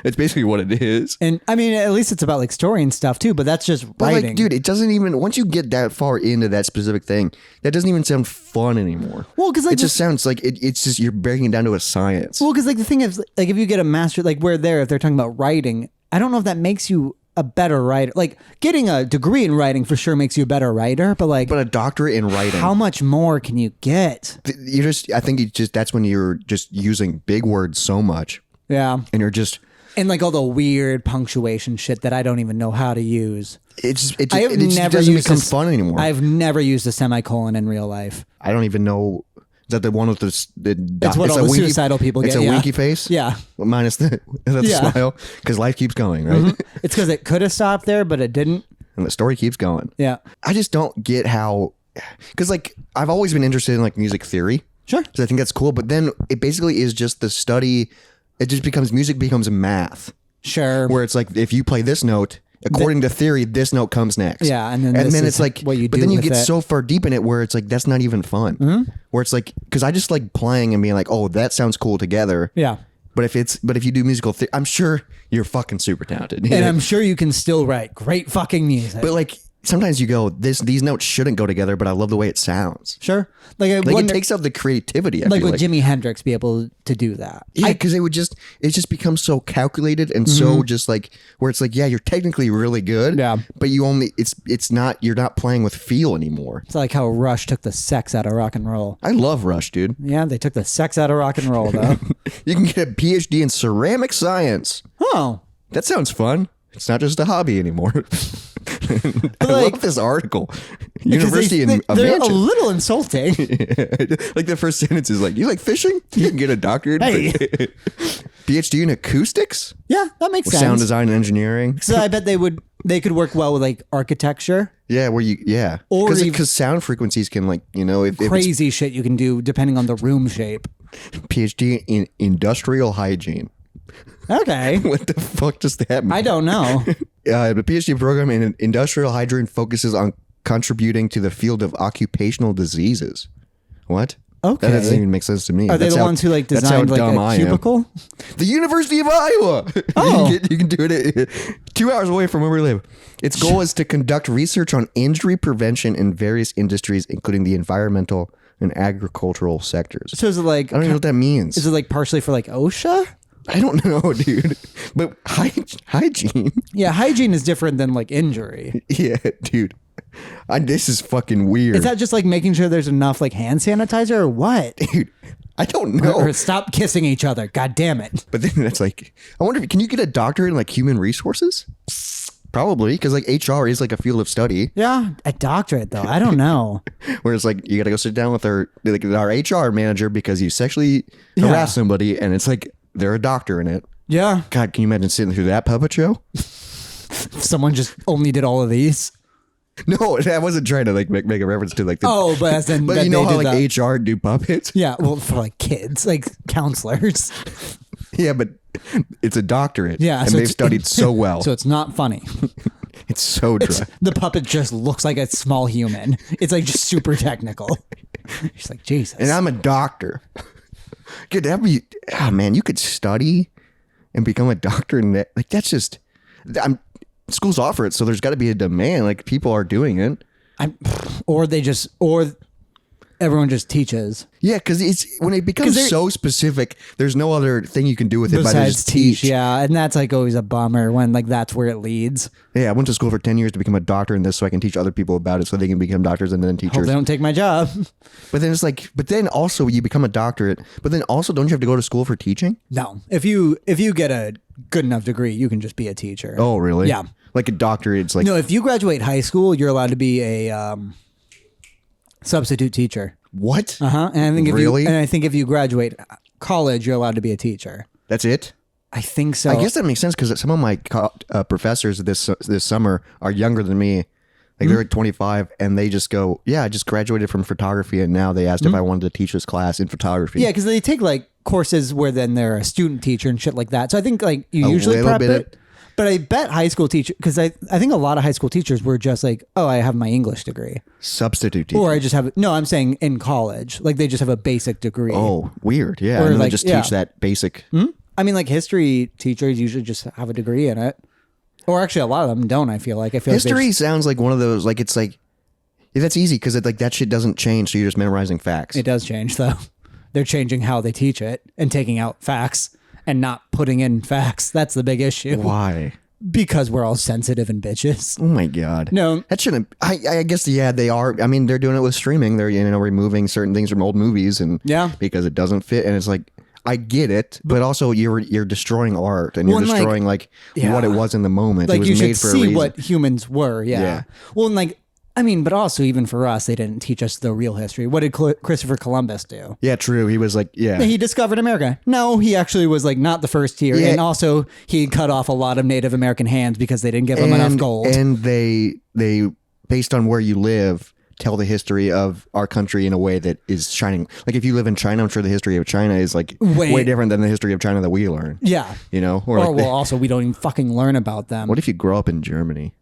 It's basically what it is. And I mean, at least it's about like story and stuff too, but that's just writing. Like, dude, it doesn't even, once you get that far into that specific thing, that doesn't even sound fun anymore. Well, because like it just sounds like it's just, you're breaking it down to a science. Well, because like the thing is, like if you get a master, like if they're talking about writing, I don't know if that makes you a better writer. Like getting a degree in writing for sure makes you a better writer, but a doctorate in writing, how much more can you get? I think that's when you're just using big words so much. Yeah. And you're just... And like all the weird punctuation shit that I don't even know how to use. It just doesn't become fun anymore. I've never used a semicolon in real life. I don't even know... Is that the one with That's what all the suicidal people get. It's a winky face? Yeah. Minus the smile. Because life keeps going, right? Mm-hmm. It's because it could have stopped there, but it didn't. And the story keeps going. Yeah. I just don't get how... Because like, I've always been interested in like music theory. Sure. Because I think that's cool. But then it basically is just the study... It just becomes math. Sure. Where it's like, if you play this note, according to theory, this note comes next. Yeah. And then it's like, what you do. But then you get so far deep in it where it's like, that's not even fun. Mm-hmm. Where it's like, because I just like playing and being like, oh, that sounds cool together. Yeah. But if you do musical theory, I'm sure you're fucking super talented. And I'm sure you can still write great fucking music. But like, sometimes you go, these notes shouldn't go together, but I love the way it sounds. Sure. It takes out the creativity. Would Jimi Hendrix be able to do that? Yeah, because it just becomes so calculated and so just like, where it's like, yeah, you're technically really good. Yeah. But you're not playing with feel anymore. It's like how Rush took the sex out of rock and roll. I love Rush, dude. Yeah, they took the sex out of rock and roll, though. You can get a PhD in ceramic science. Oh. That sounds fun. It's not just a hobby anymore. I love this article. University they're a Mansion. little insulting. Like the first sentence is like, you like fishing? You can get a doctorate. Hey. PhD in acoustics? Yeah, that makes sense. Sound design and engineering? So I bet they could work well with like architecture. Yeah, Or because sound frequencies can like, if Crazy shit you can do depending on the room shape. PhD in industrial hygiene. Okay. What the fuck does that mean? I don't know. The PhD program in industrial hygiene focuses on contributing to the field of occupational diseases. What? Okay. That doesn't even make sense to me. Are they the ones who like that's how designed like dumb a I am. cubicle? The University of Iowa. Oh. You can do it 2 hours away from where we live. Its goal is to conduct research on injury prevention in various industries, including the environmental and agricultural sectors. So is it like I don't even know what that means. Is it like partially for like OSHA? I don't know, dude. But hygiene. Yeah, hygiene is different than like injury. Yeah, dude. This is fucking weird. Is that just like making sure there's enough like hand sanitizer or what? Dude, I don't know. Or stop kissing each other. God damn it. But then that's like, I wonder, can you get a doctorate in like human resources? Probably, because like HR is like a field of study. Yeah, a doctorate though. I don't know. Whereas like you got to go sit down with our HR manager because you sexually harass somebody, and it's like they're a doctor in it. Yeah. God, can you imagine sitting through that puppet show? Someone just only did all of these. No, I wasn't trying to like make a reference to like the. But as in, But you know how like HR do puppets? Yeah, well, for like kids, like counselors. Yeah, but it's a doctorate. Yeah, and so they've it's- studied so well. So it's not funny. It's so dry. The puppet just looks like a small human. It's like just super technical. She's like, Jesus. And I'm a doctor. Good, that'd be. Oh man, you could study and become a doctor, and like that's just. Schools offer it, so there's got to be a demand. Like people are doing it. Or everyone just teaches. Yeah, because it's when it becomes so specific, there's no other thing you can do with it Besides just teach. Yeah, and that's like always a bummer when like that's where it leads. Yeah, I went to school for 10 years to become a doctor in this so I can teach other people about it so they can become doctors and then Hope teachers. they don't take my job. But then it's like, but then also you become a doctorate, but then also don't you have to go to school for teaching? No. If you get a good enough degree, you can just be a teacher. Oh, really? Yeah. Like a doctorate, it's like, No, if you graduate high school, you're allowed to be a substitute teacher. what? And I think Really? if you graduate college, you're allowed to be a teacher. That's it? I think so. I guess that makes sense because some of my professors this summer are younger than me. Like they're at 25 and they just go, yeah, I just graduated from photography and now they asked if I wanted to teach this class in photography. Yeah, because they take like courses where then they're a student teacher and shit like that. So I think like you usually little prep bit it. But I bet high school teacher, because I think a lot of high school teachers were just like, oh, I have my English degree. Substitute teacher. Or I just have, no, I'm saying in college. Like they just have a basic degree. Oh, weird. Yeah. Or And then like, they just yeah. teach that basic. I mean, like history teachers usually just have a degree in it. Or actually, a lot of them don't, I feel like. History sounds like one of those, like it's like, yeah, that's easy because like that shit doesn't change. So you're just memorizing facts. It does change, though. They're changing how they teach it and taking out facts and not putting in facts. That's the big issue. Why? Because we're all sensitive and bitches. Oh my God. No. That shouldn't, I guess, yeah, they are. I mean, they're doing it with streaming. They're, removing certain things from old movies and because it doesn't fit. And it's like, I get it, but also you're destroying art and you're destroying what it was in the moment. Like it was you made should for a see reason. what humans were. Yeah. Yeah. Well, and like, I mean, but also even for us, they didn't teach us the real history. What did Christopher Columbus do? Yeah, true. He was like, He discovered America. No, he actually was like not the first here. Yeah. And also he cut off a lot of Native American hands because they didn't give them enough gold. And they based on where you live, tell the history of our country in a way that is shining. Like if you live in China, I'm sure the history of China is like way different than the history of China that we learn. Yeah. Or like also we don't even fucking learn about them. what if you grow up in Germany?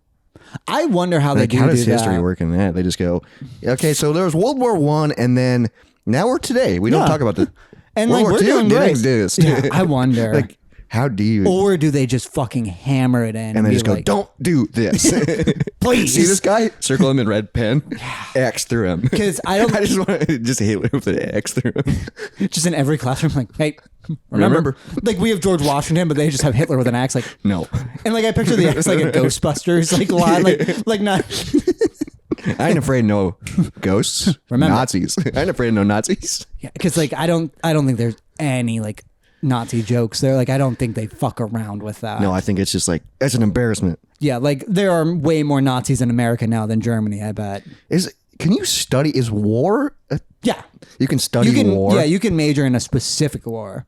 I wonder how Like, they how do does that. history work in that? They just go, okay, so there was World War I, and then now we're today. We don't talk about the And World like War we're II doing didn't great. exist. Yeah, I wonder. Like, how do you? Or do they just fucking hammer it in And they be just go, like, don't do this. please. See this guy? Circle him in red pen. X through him. 'Cause I don't- I just want to just Hitler with an X through him. just in every classroom, like, hey, remember? Remember. Like we have George Washington, but they just have Hitler with an axe. Like, No. and like I picture the axe like a Ghostbusters like line, like not. I ain't afraid of no ghosts. Remember. Nazis. I ain't afraid of no Nazis. Yeah, because like I don't think there's any like Nazi jokes. They're like, I don't think they fuck around with that. No, I think it's just like, it's an embarrassment. Yeah, like there are way more Nazis in America now than Germany, I bet. Can you study, is war? Yeah. You can study war? Yeah, you can major in a specific war.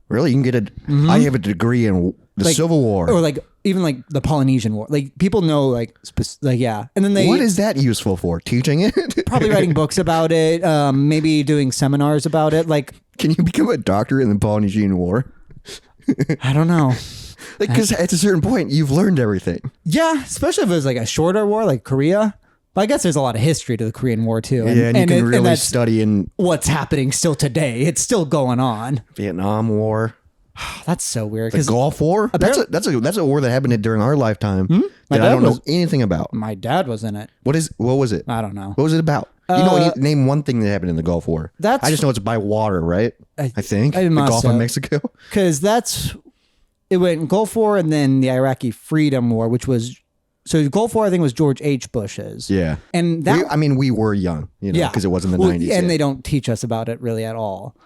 Really? You can get I have a degree in the Civil War. Or like, even like the Polynesian War. Like people know like yeah. And then what is that useful for? Teaching it? Probably writing books about it. Maybe doing seminars about it. Like, can you become a doctor in the Polynesian War? I don't know. Like, because at a certain point, you've learned everything. Yeah, especially if it was like a shorter war, like Korea. But I guess there's a lot of history to the Korean War too. And you can really study in what's happening still today. It's still going on. Vietnam War. That's so weird. The Gulf War. That's a war that happened during our lifetime that I don't know anything about. My dad was in it. What was it? I don't know. What was it about? Name one thing that happened in the Gulf War. I just know it's by water, right? I think the Gulf of Mexico. Because it went Gulf War and then the Iraqi Freedom War, which was. So the Gulf War, I think, was George H. Bush's. Yeah. And we were young, because it was in the 90s. And they don't teach us about it really at all.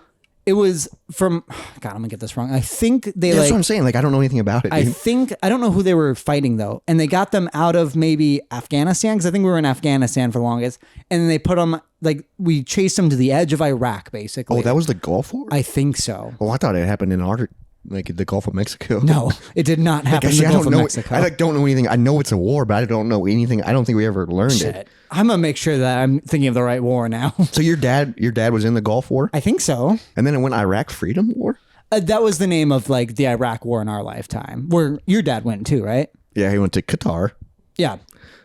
It was from, God, I'm going to get this wrong. I think that's what I'm saying. Like, I don't know anything about it. I don't know who they were fighting, though. And they got them out of maybe Afghanistan, because I think we were in Afghanistan for the longest. And then they put them, like, we chased them to the edge of Iraq, basically. Oh, that was the Gulf War? I think so. Oh, I thought it happened in the Gulf of Mexico. No, it did not happen in the Gulf of Mexico. I don't know anything. I know it's a war, but I don't know anything. I don't think we ever learned it. I'm gonna make sure that I'm thinking of the right war now. So your dad was in the Gulf War? I think so. And then it went Iraq Freedom War? That was the name of like the Iraq War in our lifetime, where your dad went too, right? Yeah, he went to Qatar. Yeah,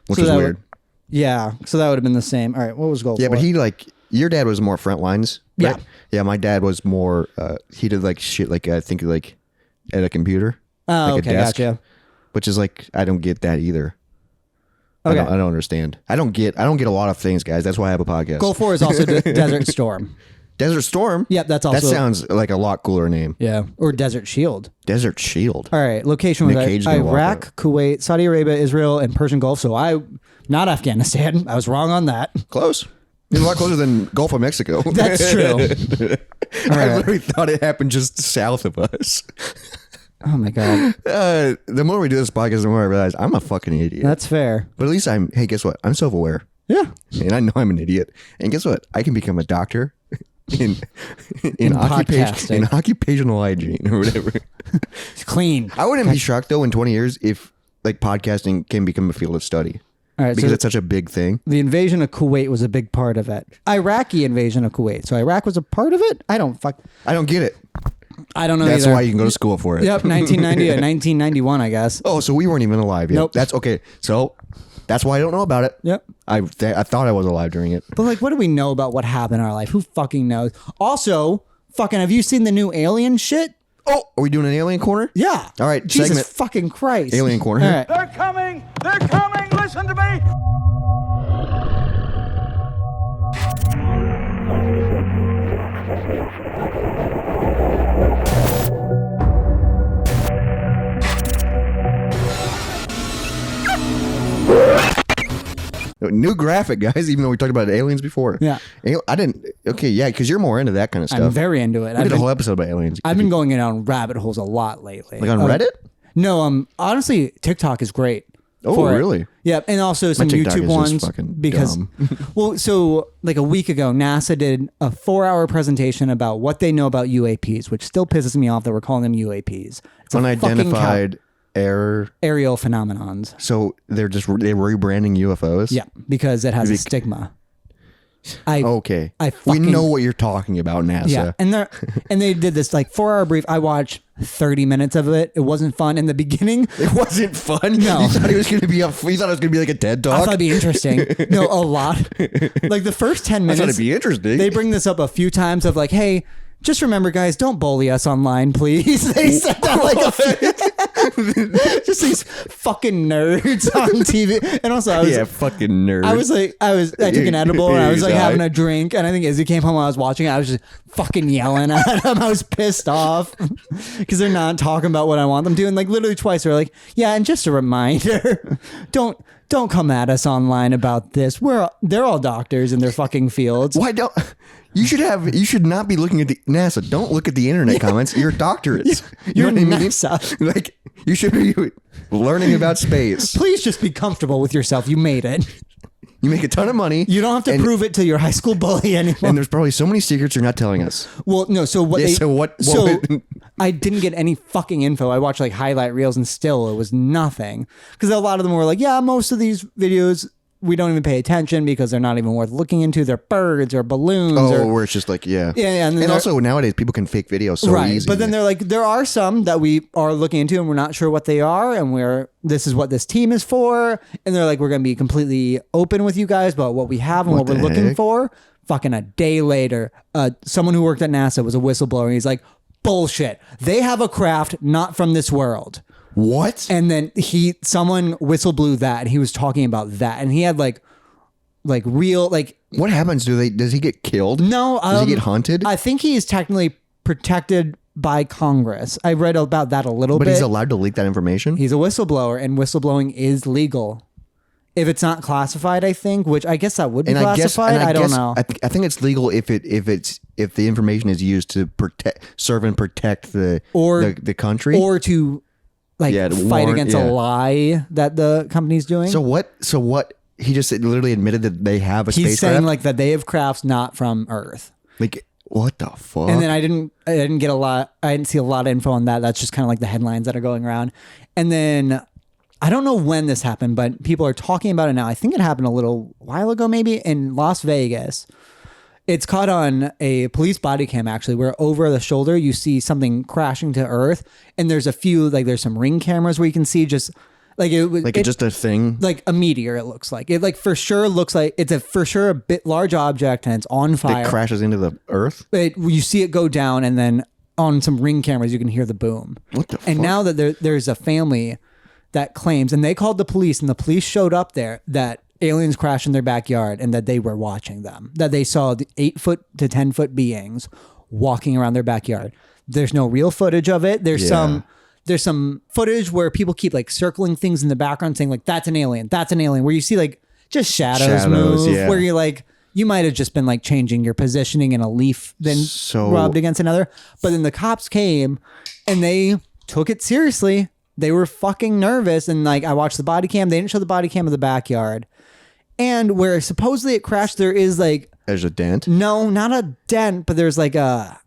which is weird. So that would have been the same. All right, what was Gulf War? Yeah, but your dad was more front lines. Right? Yeah, yeah. My dad was more. He did like shit, like I think like at a computer. Oh, like okay, a desk, gotcha. Which is like I don't get that either. Okay. I don't understand. I don't get a lot of things, guys. That's why I have a podcast. Gulf War is also Desert Storm. Desert Storm? Yep, that's also. That sounds like a lot cooler name. Yeah, or Desert Shield. Desert Shield. All right, location was Iraq, Kuwait, Saudi Arabia, Israel, and Persian Gulf. So not Afghanistan. I was wrong on that. Close. It's a lot closer than Gulf of Mexico. That's true. I literally thought it happened just south of us. Oh my God. The more we do this podcast, the more I realize I'm a fucking idiot. That's fair. But at least hey, guess what? I'm self-aware. Yeah. And I know I'm an idiot. And guess what? I can become a doctor in occupational hygiene or whatever. It's clean. I wouldn't be shocked though in 20 years if like podcasting can become a field of study. All right, because it's such a big thing. The invasion of Kuwait was a big part of it. Iraqi invasion of Kuwait. So Iraq was a part of it? I don't get it. I don't know. That's why you can go to school for it. Yep, 1990 to 1991, I guess. Oh, so we weren't even alive yet. Nope. That's okay. So that's why I don't know about it. Yep. I thought I was alive during it. But like, what do we know about what happened in our life? Who fucking knows? Also, fucking, have you seen the new Alien shit? Oh, are we doing an Alien Corner? Yeah. All right. Jesus segment. fucking Christ. Alien Corner. All right. They're coming. They're coming. Listen to me. New graphic, guys, even though we talked about aliens before. Yeah. I didn't. Okay, yeah, because you're more into that kind of stuff. I'm very into it. We did a whole episode about aliens. I've been going down rabbit holes a lot lately. Like on Reddit? No, honestly, TikTok is great. Oh, really? Yeah, and also some YouTube ones because well, so like a week ago, NASA did a 4-hour presentation about what they know about UAPs, which still pisses me off that we're calling them UAPs. It's unidentified aerial phenomenons. So they're rebranding UFOs? Yeah, because it has a stigma. Okay. We know what you're talking about, NASA. Yeah, and they did this like 4-hour brief. I watched 30 minutes of it. It wasn't fun in the beginning. It wasn't fun? No. You thought it was going to be like a TED Talk? I thought it'd be interesting. No, a lot. Like the first 10 minutes. I thought it'd be interesting. They bring this up a few times of like, hey, just remember, guys, don't bully us online, please. They said that like Just these fucking nerds on TV. And also, fucking nerd. I took an edible and I was like having a drink, and I think Izzy came home while I was watching it. I was just fucking yelling at them. I was pissed off because they're not talking about what I want them to. And like literally twice, they're like, yeah, and just a reminder, don't come at us online about this. They're all doctors in their fucking fields. Why don't you should not be looking at the NASA. Don't look at the internet comments. You're doctorates. You're know what NASA. I mean? Like you should be learning about space. Please just be comfortable with yourself. You made it. You make a ton of money. You don't have to prove it to your high school bully anymore. And there's probably so many secrets you're not telling us. Well, no. So what? Yeah, so I didn't get any fucking info. I watched like highlight reels, and still it was nothing. Because a lot of them were like, yeah, most of these videos we don't even pay attention because they're not even worth looking into. They're birds or balloons. Where it's just like, yeah. And also nowadays people can fake videos so easy. But then they're like, there are some that we are looking into and we're not sure what they are. And this is what this team is for. And they're like, we're going to be completely open with you guys about what we have and what we're looking for. Fucking a day later, someone who worked at NASA was a whistleblower. And he's like, bullshit. They have a craft not from this world. What? And then someone whistle blew that, and he was talking about that, and he had like real like. What happens? Does he get killed? No. Does he get hunted? I think he is technically protected by Congress. I read about that a little bit. But he's allowed to leak that information? He's a whistleblower, and whistleblowing is legal. If it's not classified, I think, which I guess that would be classified. I don't know. I think it's legal if the information is used to serve and protect the country, or to fight against a lie that the company's doing. So what? He just literally admitted that they have a spacecraft? He's saying like that they have crafts not from Earth. Like, what the fuck? And then I didn't get a lot. I didn't see a lot of info on that. That's just kind of like the headlines that are going around. And then I don't know when this happened, but people are talking about it now. I think it happened a little while ago, maybe in Las Vegas. It's caught on a police body cam, actually, where over the shoulder you see something crashing to Earth, and there's there's some ring cameras where you can see just just a thing, like a meteor. It looks like it, for sure looks like it's a bit large object, and it's on fire. It crashes into the Earth. You see it go down, and then on some ring cameras you can hear the boom. What the fuck? And now that there's a family that claims, and they called the police, and the police showed up there, that aliens crashed in their backyard and that they were watching them, that they saw the 8-foot to 10-foot beings walking around their backyard. There's no real footage of it. There's some footage where people keep like circling things in the background saying like, that's an alien, where you see like just shadows move, where you're like, you might have just been like changing your positioning in a leaf then rubbed against another. But then the cops came and they took it seriously. They were fucking nervous. And like, I watched the body cam. They didn't show the body cam of the backyard. And where supposedly it crashed, there's a dent? No, not a dent, but there's like a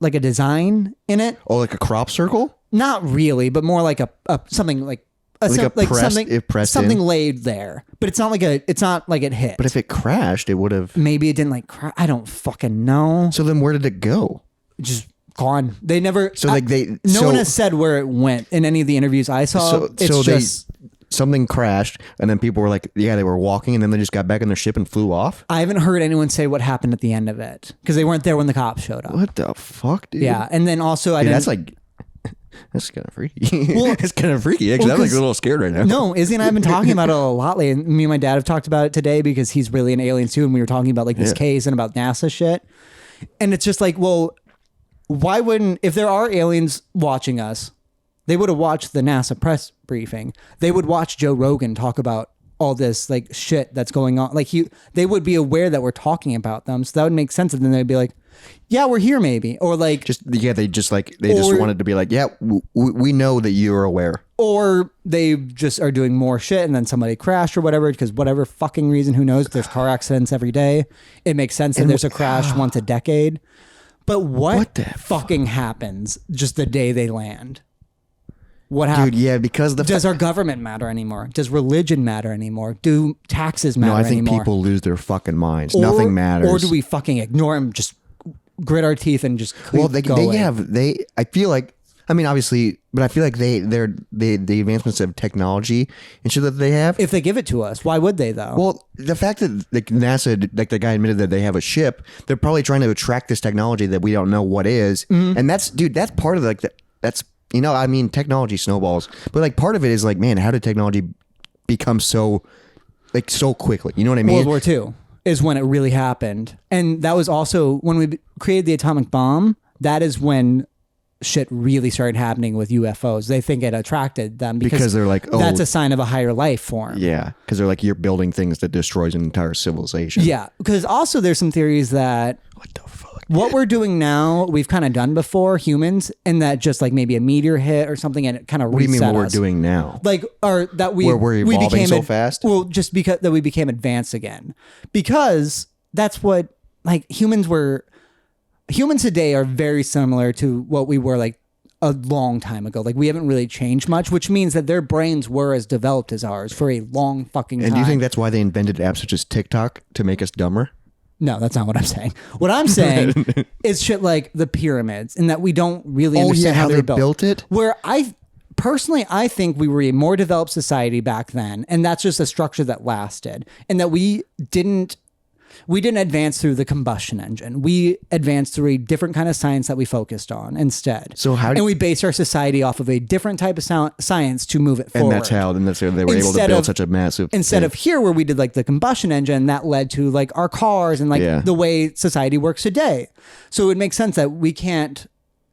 design in it. Oh, like a crop circle? Not really, but more like something something laid there. But it's not like it hit. But if it crashed, it would have. Maybe it didn't like crash. I don't fucking know. So then where did it go? Just gone. They never. So no one has said where it went in any of the interviews I saw. Something crashed, and then people were like, yeah, they were walking, and then they just got back on their ship and flew off. I haven't heard anyone say what happened at the end of it because they weren't there when the cops showed up. What the fuck, dude? Yeah, and then also that's kind of freaky. Well, it's kind of freaky. Actually, I'm like a little scared right now. No, Izzy and I have been talking about it a lot lately. And me and my dad have talked about it today because he's really into aliens too, and we were talking about like this case and about NASA shit. And it's just like, well, why wouldn't, if there are aliens watching us, they would have watched the NASA press briefing. They would watch Joe Rogan talk about all this like shit that's going on. Like they would be aware that we're talking about them. So that would make sense. And then they'd be like, yeah, we're here maybe. Or like, they just wanted to be like, yeah, we know that you're aware. Or they just are doing more shit and then somebody crashed or whatever, because whatever fucking reason, who knows? There's car accidents every day. It makes sense that there's a crash once a decade. But what the fucking happens just the day they land? What happens? Dude, yeah, because does our government matter anymore? Does religion matter anymore? Do taxes matter anymore? No, I think people lose their fucking minds. Nothing matters. Or do we fucking ignore them, just grit our teeth and just keep going? I feel like, I mean, obviously, but I feel like the advancements of technology and shit that they have. If they give it to us, why would they though? Well, the fact that like NASA, like the guy admitted that they have a ship, they're probably trying to attract this technology that we don't know what is. Mm-hmm. And that's part of that's you know, I mean, technology snowballs, but like part of it is like, man, how did technology become so quickly? You know what I mean? World War II is when it really happened. And that was also when we created the atomic bomb. That is when shit really started happening with UFOs. They think it attracted them because they're like, oh, that's a sign of a higher life form. Yeah, because they're like, you're building things that destroys an entire civilization. Yeah, because also there's some theories that what the fuck? What we're doing now, we've kind of done before, humans, and that just like maybe a meteor hit or something, and it kind of What do you mean what us. we're doing now? Like, or that we Where we're evolving became so fast? Well, just because that we became advanced again, because that's what like humans today are very similar to what we were like a long time ago. Like we haven't really changed much, which means that their brains were as developed as ours for a long fucking time. And do you think that's why they invented apps such as TikTok to make us dumber? No, that's not what I'm saying. What I'm saying is shit like the pyramids, and that we don't really understand how they they're built it. Where I think we were a more developed society back then, and that's just a structure that lasted, and that we didn't advance through the combustion engine. We advanced through a different kind of science that we focused on instead. So and we based our society off of a different type of science to move it forward. And that's how they were able to build such a massive instead of here where we did like the combustion engine that led to like our cars and like the way society works today. So it makes sense that we can't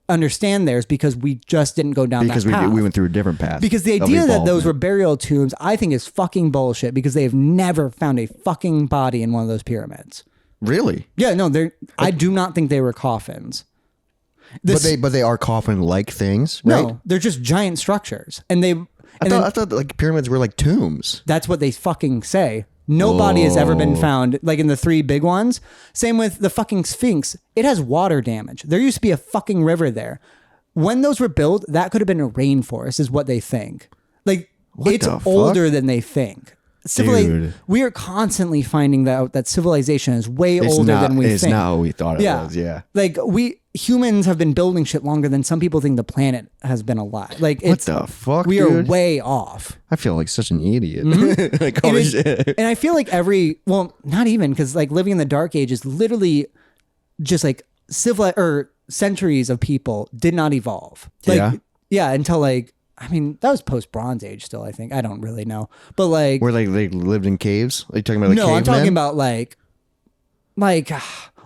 understand theirs because we just didn't go down that path. We went through a different path. Because the idea that those were burial tombs, I think is fucking bullshit because they have never found a fucking body in one of those pyramids. Really? Yeah, no, I do not think they were coffins. But they are coffin-like things, right? No, they're just giant structures. And I thought like pyramids were like tombs. That's what they fucking say. No body has ever been found, like in the three big ones. Same with the fucking Sphinx. It has water damage. There used to be a fucking river there. When those were built, that could have been a rainforest, is what they think. Like, it's older than they think. Dude. We are constantly finding that civilization is way older than we think. It's not what we thought it was, yeah. Like, humans have been building shit longer than some people think the planet has been alive. Like, what the fuck, we are way off. I feel like such an idiot. Mm-hmm. Like, holy shit. And I feel like not even, because like living in the dark age is literally just like centuries of people did not evolve. Like, yeah, until like, I mean, that was post Bronze Age still, I think. I don't really know. But like, where like they lived in caves? Are you talking about like no, cavemen? I'm talking about like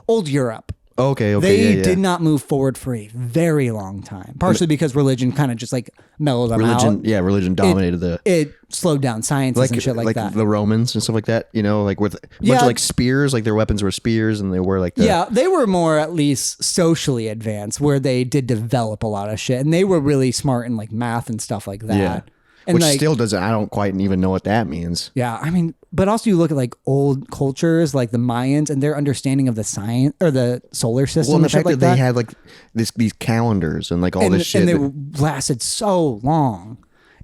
old Europe. Okay. They did not move forward for a very long time. Partially because religion kind of just like mellowed them out. Yeah, religion dominated it slowed down sciences and shit like that. The Romans and stuff like that, you know, like with a bunch of like spears, like their weapons were spears and they were like yeah, they were more at least socially advanced where they did develop a lot of shit and they were really smart in like math and stuff like that. Yeah. And which like, still doesn't, I don't quite even know what that means. Yeah, I mean, but also you look at like old cultures like the Mayans and their understanding of the science or the solar system. Well, and the fact that they had like these calendars and like all this shit. And they lasted so long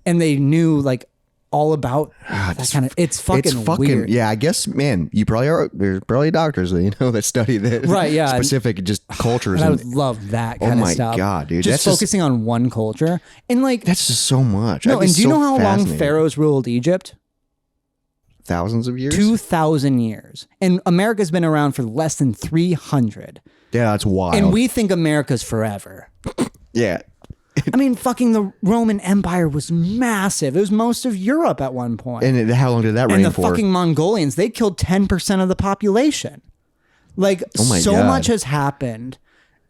and they knew like all about that kind of, it's fucking weird. Yeah, I guess, man, there's probably doctors that, you know, that study the right, yeah, specific just cultures. And I would love that kind of stuff. Oh my God, dude. Just focusing on one culture. And like, that's just so much. No, and do you know how long pharaohs ruled Egypt? Thousands of years? 2,000 years. And America's been around for less than 300. Yeah, that's wild. And we think America's forever. Yeah. I mean, fucking the Roman Empire was massive. It was most of Europe at one point. And how long did that reign for? And the fucking Mongolians, they killed 10% of the population. Like, so much has happened,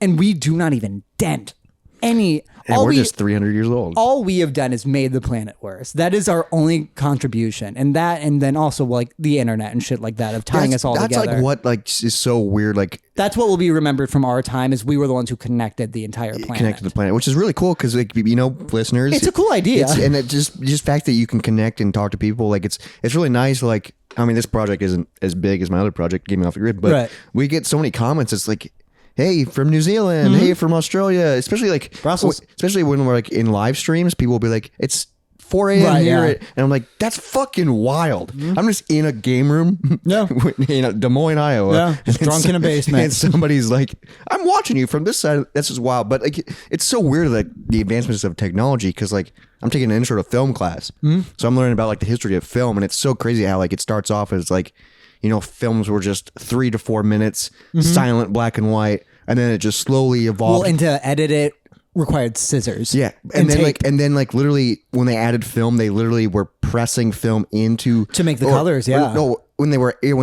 and we do not even dent any... And we're just 300 years old. All we have done is made the planet worse. That is our only contribution. And then also like the internet and shit like that of tying us all together. That's like what like is so weird. Like that's what will be remembered from our time is we were the ones who connected the entire planet. Connected the planet, which is really cool because like, you know, listeners. It's a cool idea. And it just fact that you can connect and talk to people. Like it's really nice. Like, I mean, this project isn't as big as my other project, Get Me Off the Grid, but we get so many comments. It's like, hey, from New Zealand. Hey, from Australia. Especially like Brussels. Especially when we're like in live streams, people will be like, it's 4 a.m. here. And I'm like, that's fucking wild. I'm just in a game room. No. In Des Moines, Iowa. Yeah, just drunk in a basement. And somebody's like, I'm watching you from this side. That's just wild. But like, it's so weird, like the advancements of technology, because like I'm taking an intro to film class. So I'm learning about like the history of film. And it's so crazy how like it starts off as like, you know, films were just 3 to 4 minutes, silent, black and white, and then it just slowly evolved. Well, and to edit it required scissors. Yeah, and then literally when they added film, they literally were pressing film into to make the colors. Yeah. No, when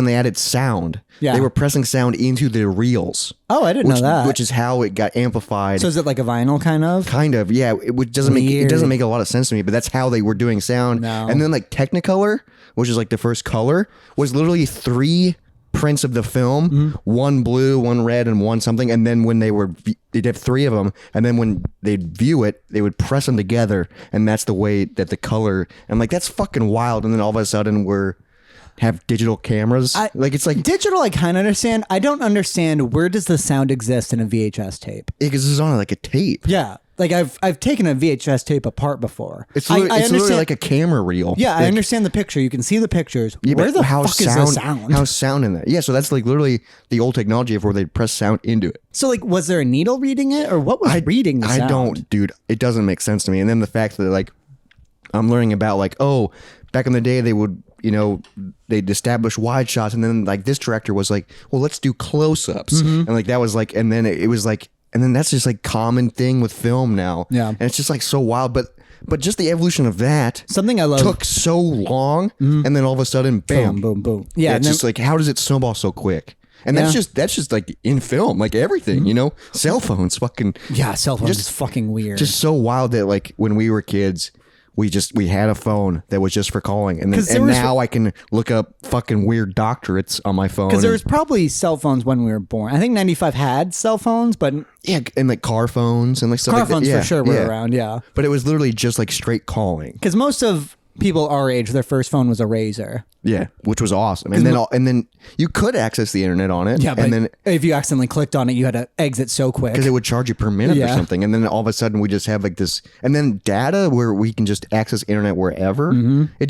they added sound, they were pressing sound into the reels. Oh, I didn't know that. Which is how it got amplified. So is it like a vinyl kind of? Kind of, yeah. It doesn't make a lot of sense to me, but that's how they were doing sound. No. And then like Technicolor, which is like the first color, was literally 3 prints of the film, one blue, one red, and one something. And then when they'd have 3 of them, and then when they'd view it, they would press them together, and that's the way that the color. And like that's fucking wild. And then all of a sudden have digital cameras. It's like digital. I kind of understand. I don't understand, where does the sound exist in a VHS tape? Because it's on like a tape. Yeah. Like I've taken a VHS tape apart before. It's literally like a camera reel. Yeah, I understand the picture. You can see the pictures. Yeah, where the fuck is the sound? How's sound in that? Yeah, so that's like literally the old technology of where they press sound into it. So like, was there a needle reading it, or what was reading the sound? I don't, dude. It doesn't make sense to me. And then the fact that like I'm learning about like, oh, back in the day they would, they'd establish wide shots, and then like this director was like, well, let's do close-ups, and like that was like, and then it was like. And then that's just like common thing with film now. Yeah. And it's just like so wild. But just the evolution of that something I love took so long, and then all of a sudden, bam. Boom, boom, boom. Yeah. It's just like, how does it snowball so quick? And that's just like in film, like everything, cell phones fucking. Yeah. Cell phones is fucking weird. Just so wild that like when we were kids, we had a phone that was just for calling, and now I can look up fucking weird doctorates on my phone. Because there was probably cell phones when we were born. I think 95 had cell phones, but yeah, and like car phones and like stuff. Car phones for sure were around. Yeah, but it was literally just like straight calling. Because most of people our age, their first phone was a Razor. Yeah, which was awesome, and then you could access the internet on it. Yeah, but and then if you accidentally clicked on it, you had to exit so quick because it would charge you per minute or something. And then all of a sudden, we just have like this, and then data where we can just access internet wherever. It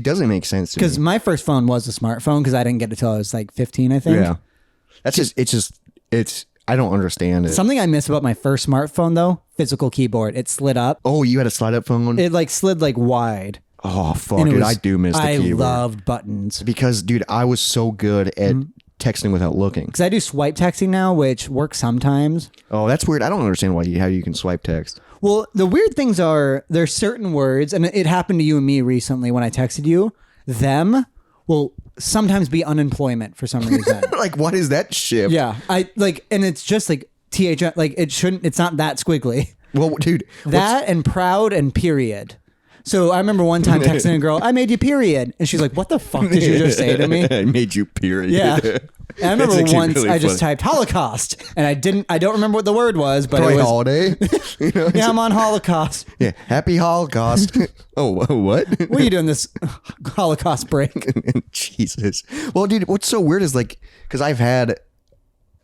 doesn't make sense to me. Because my first phone was a smartphone because I didn't get it till I was like 15, I think. Yeah, I don't understand it. Something I miss about my first smartphone though, physical keyboard. It slid up. Oh, you had a slide up phone? It like slid like wide. Oh, fuck, dude. I do miss the keyboard. I loved buttons. Because, dude, I was so good at texting without looking. Because I do swipe texting now, which works sometimes. Oh, that's weird. I don't understand how you can swipe text. Well, the weird things are there's certain words, and it happened to you and me recently when I texted you. Them will sometimes be unemployment for some reason. Like, what is that shit? Yeah. And it's just like TH, like it's not that squiggly. Well, dude. That and proud and period. So I remember one time texting a girl, I made you period. And she's like, what the fuck did you just say to me? I made you period. Yeah. And I remember once really I just typed Holocaust and I don't remember what the word was, but Probably it was holiday. Yeah, I'm on Holocaust. Yeah. Happy Holocaust. Oh, what? What are you doing this Holocaust break? Jesus. Well, dude, what's so weird is like, because I've had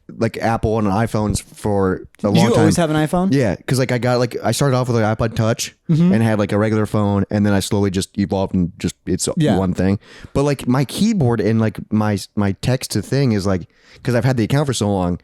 like Apple and iPhones for a long time. You always have an iPhone? Yeah, because like I started off with like iPod Touch and had like a regular phone, and then I slowly just evolved and just it's one thing. But like my keyboard and like my text to thing is like, because I've had the account for so long,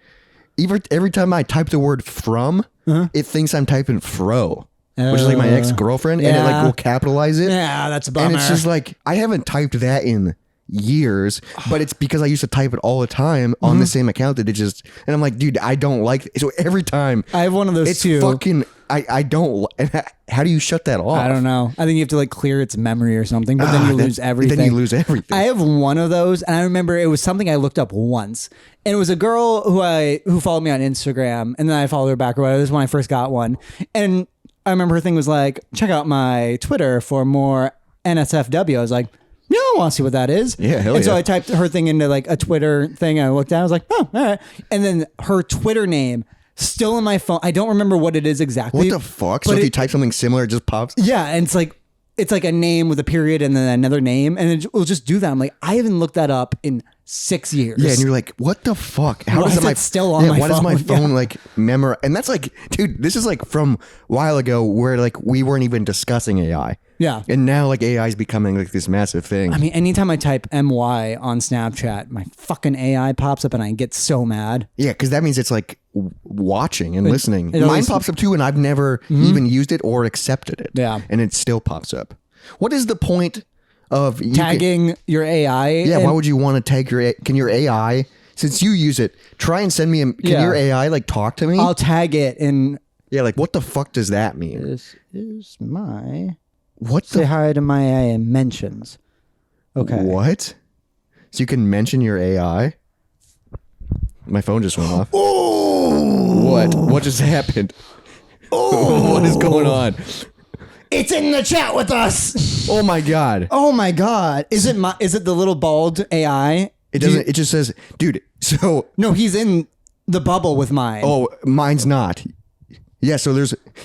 every time I type the word from, it thinks I'm typing fro. Which is like my ex-girlfriend, and it like will capitalize it. Yeah, that's a bummer. And it's just like I haven't typed that in years, but it's because I used to type it all the time on the same account that it just, and I'm like, dude, I don't like it. So every time I have one of those it's too. Fucking I don't. And how do you shut that off? I don't know. I think you have to like clear its memory or something, but then you lose everything. Then you lose everything. I have one of those, and I remember it was something I looked up once, and it was a girl who followed me on Instagram, and then I followed her back or whatever. This is when I first got one, and I remember her thing was like, check out my Twitter for more NSFW. I was like, yeah, I want to see what that is. Yeah, hell And so yeah. I typed her thing into like a Twitter thing. And I looked at it. I was like, oh, all right. And then her Twitter name still in my phone. I don't remember what it is exactly. What the fuck? So if you type something similar, it just pops? Yeah. And it's like a name with a period and then another name. And it will just do that. I'm like, I haven't looked that up in 6 years. Yeah, and you're like, what the fuck? How is it still on my phone? Why does my phone like memorize? And that's like, dude, this is like from a while ago where like we weren't even discussing AI. Yeah. And now like AI is becoming like this massive thing. I mean, anytime I type MY on Snapchat, my fucking AI pops up and I get so mad. Yeah, because that means it's like watching and listening. it Mine always pops up too, and I've never even used it or accepted it. Yeah. And it still pops up. What is the point of tagging your AI? Yeah, why would you want to tag can your AI, since you use it, try and send me can your AI like talk to me? I'll tag it in Yeah, like what the fuck does that mean? This is my... What Say hi to my AI mentions. Okay. What? So you can mention your AI? My phone just went off. Oh! What just happened? Oh! What is going on? It's in the chat with us. Oh my god. Oh my god. Is it the little bald AI? It doesn't. It just says, dude. So no, he's in the bubble with mine. oh, mine's not. Yeah. So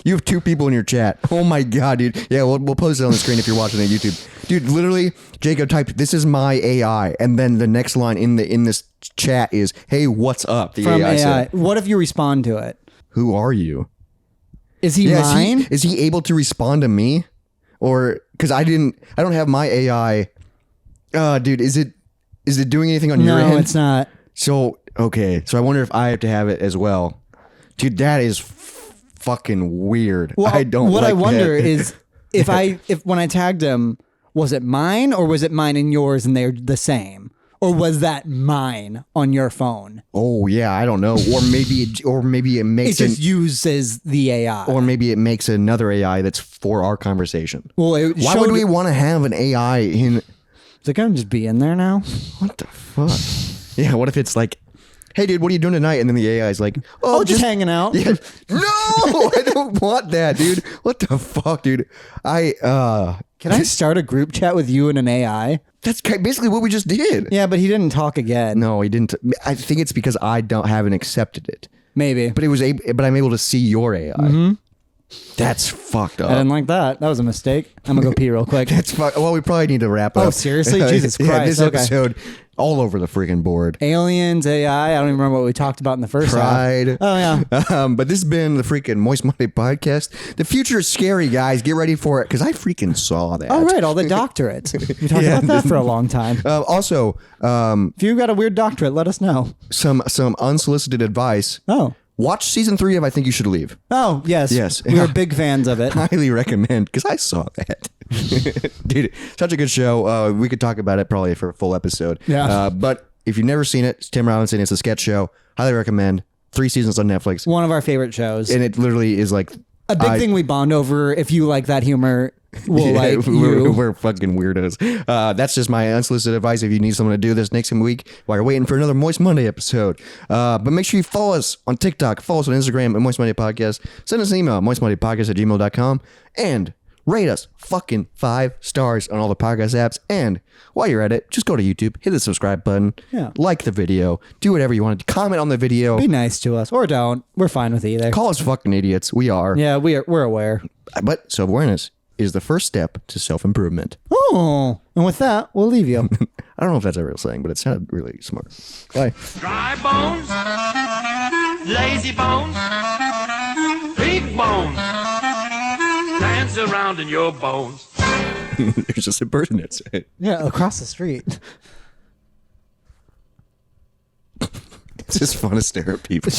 you have 2 people in your chat. Oh my god, dude. Yeah, we'll post it on the screen if you're watching on YouTube, dude. Literally, Jacob typed, "This is my AI," and then the next line in this chat is, "Hey, what's up?" The From AI. said. What if you respond to it? Who are you? Is he mine? Is he able to respond to me? Or because I don't have my AI. Dude, is it doing anything on your end? No, it's not. So okay, so I wonder if I have to have it as well. Dude, that is fucking weird. Well, I don't. What like I wonder that. is if when I tagged him, was it mine or was it mine and yours and they're the same? Or was that mine on your phone? Oh yeah, I don't know. Or maybe it makes it just uses the AI. or maybe it makes another AI that's for our conversation. Well, why would we want to have an AI in? Is it gonna just be in there now? What the fuck? Yeah. What if it's like, hey dude, what are you doing tonight? And then the AI is like, Oh, just hanging out. Yeah. No, I don't want that, dude. What the fuck, dude? Can I start a group chat with you and an AI? That's basically what we just did. Yeah, but he didn't talk again. No, he didn't. I think it's because I haven't accepted it. Maybe. But but I'm able to see your AI. Mm-hmm. That's fucked up. I didn't like that. That was a mistake. I'm gonna go pee real quick. That's well, we probably need to wrap up. Oh, seriously? Jesus Yeah, Christ. this Okay. episode all over the freaking board. Aliens, AI. I don't even remember what we talked about in the first Pride. half. Oh yeah. But this has been the freaking Moist Monday podcast. The future is scary, guys. Get ready for it because I freaking saw that. Oh right, all the doctorates. We talked about that for a long time. Also, If you've got a weird doctorate, let us know. some unsolicited advice. Oh. Watch season 3 of I Think You Should Leave. Oh yes. Yes. We were big fans of it. Highly recommend because I saw that. Dude, such a good show. We could talk about it probably for a full episode. Yeah. But if you've never seen it, it's Tim Robinson. It's a sketch show. Highly recommend. 3 seasons on Netflix. One of our favorite shows. And it literally is like A big thing we bond over. If you like that humor, we'll like you. We're fucking weirdos. That's just my unsolicited advice. If you need someone to do this next week while you're waiting for another Moist Monday episode, but make sure you follow us on TikTok, follow us on Instagram at Moist Monday Podcast. Send us an email, moistmondaypodcast@gmail.com, and rate us fucking 5 stars on all the podcast apps. And while you're at it, just go to YouTube, hit the subscribe button, like the video, do whatever you want to comment on the video. Be nice to us or don't. We're fine with either. Call us fucking idiots. We are. Yeah, we're aware. But self-awareness is the first step to self-improvement. Oh, and with that, we'll leave you. I don't know if that's a real saying, but it sounded really smart. Bye. Dry bones, lazy bones, big bones, dance around in your bones. There's just a person that's it. Yeah, across the street. It's just fun to stare at people.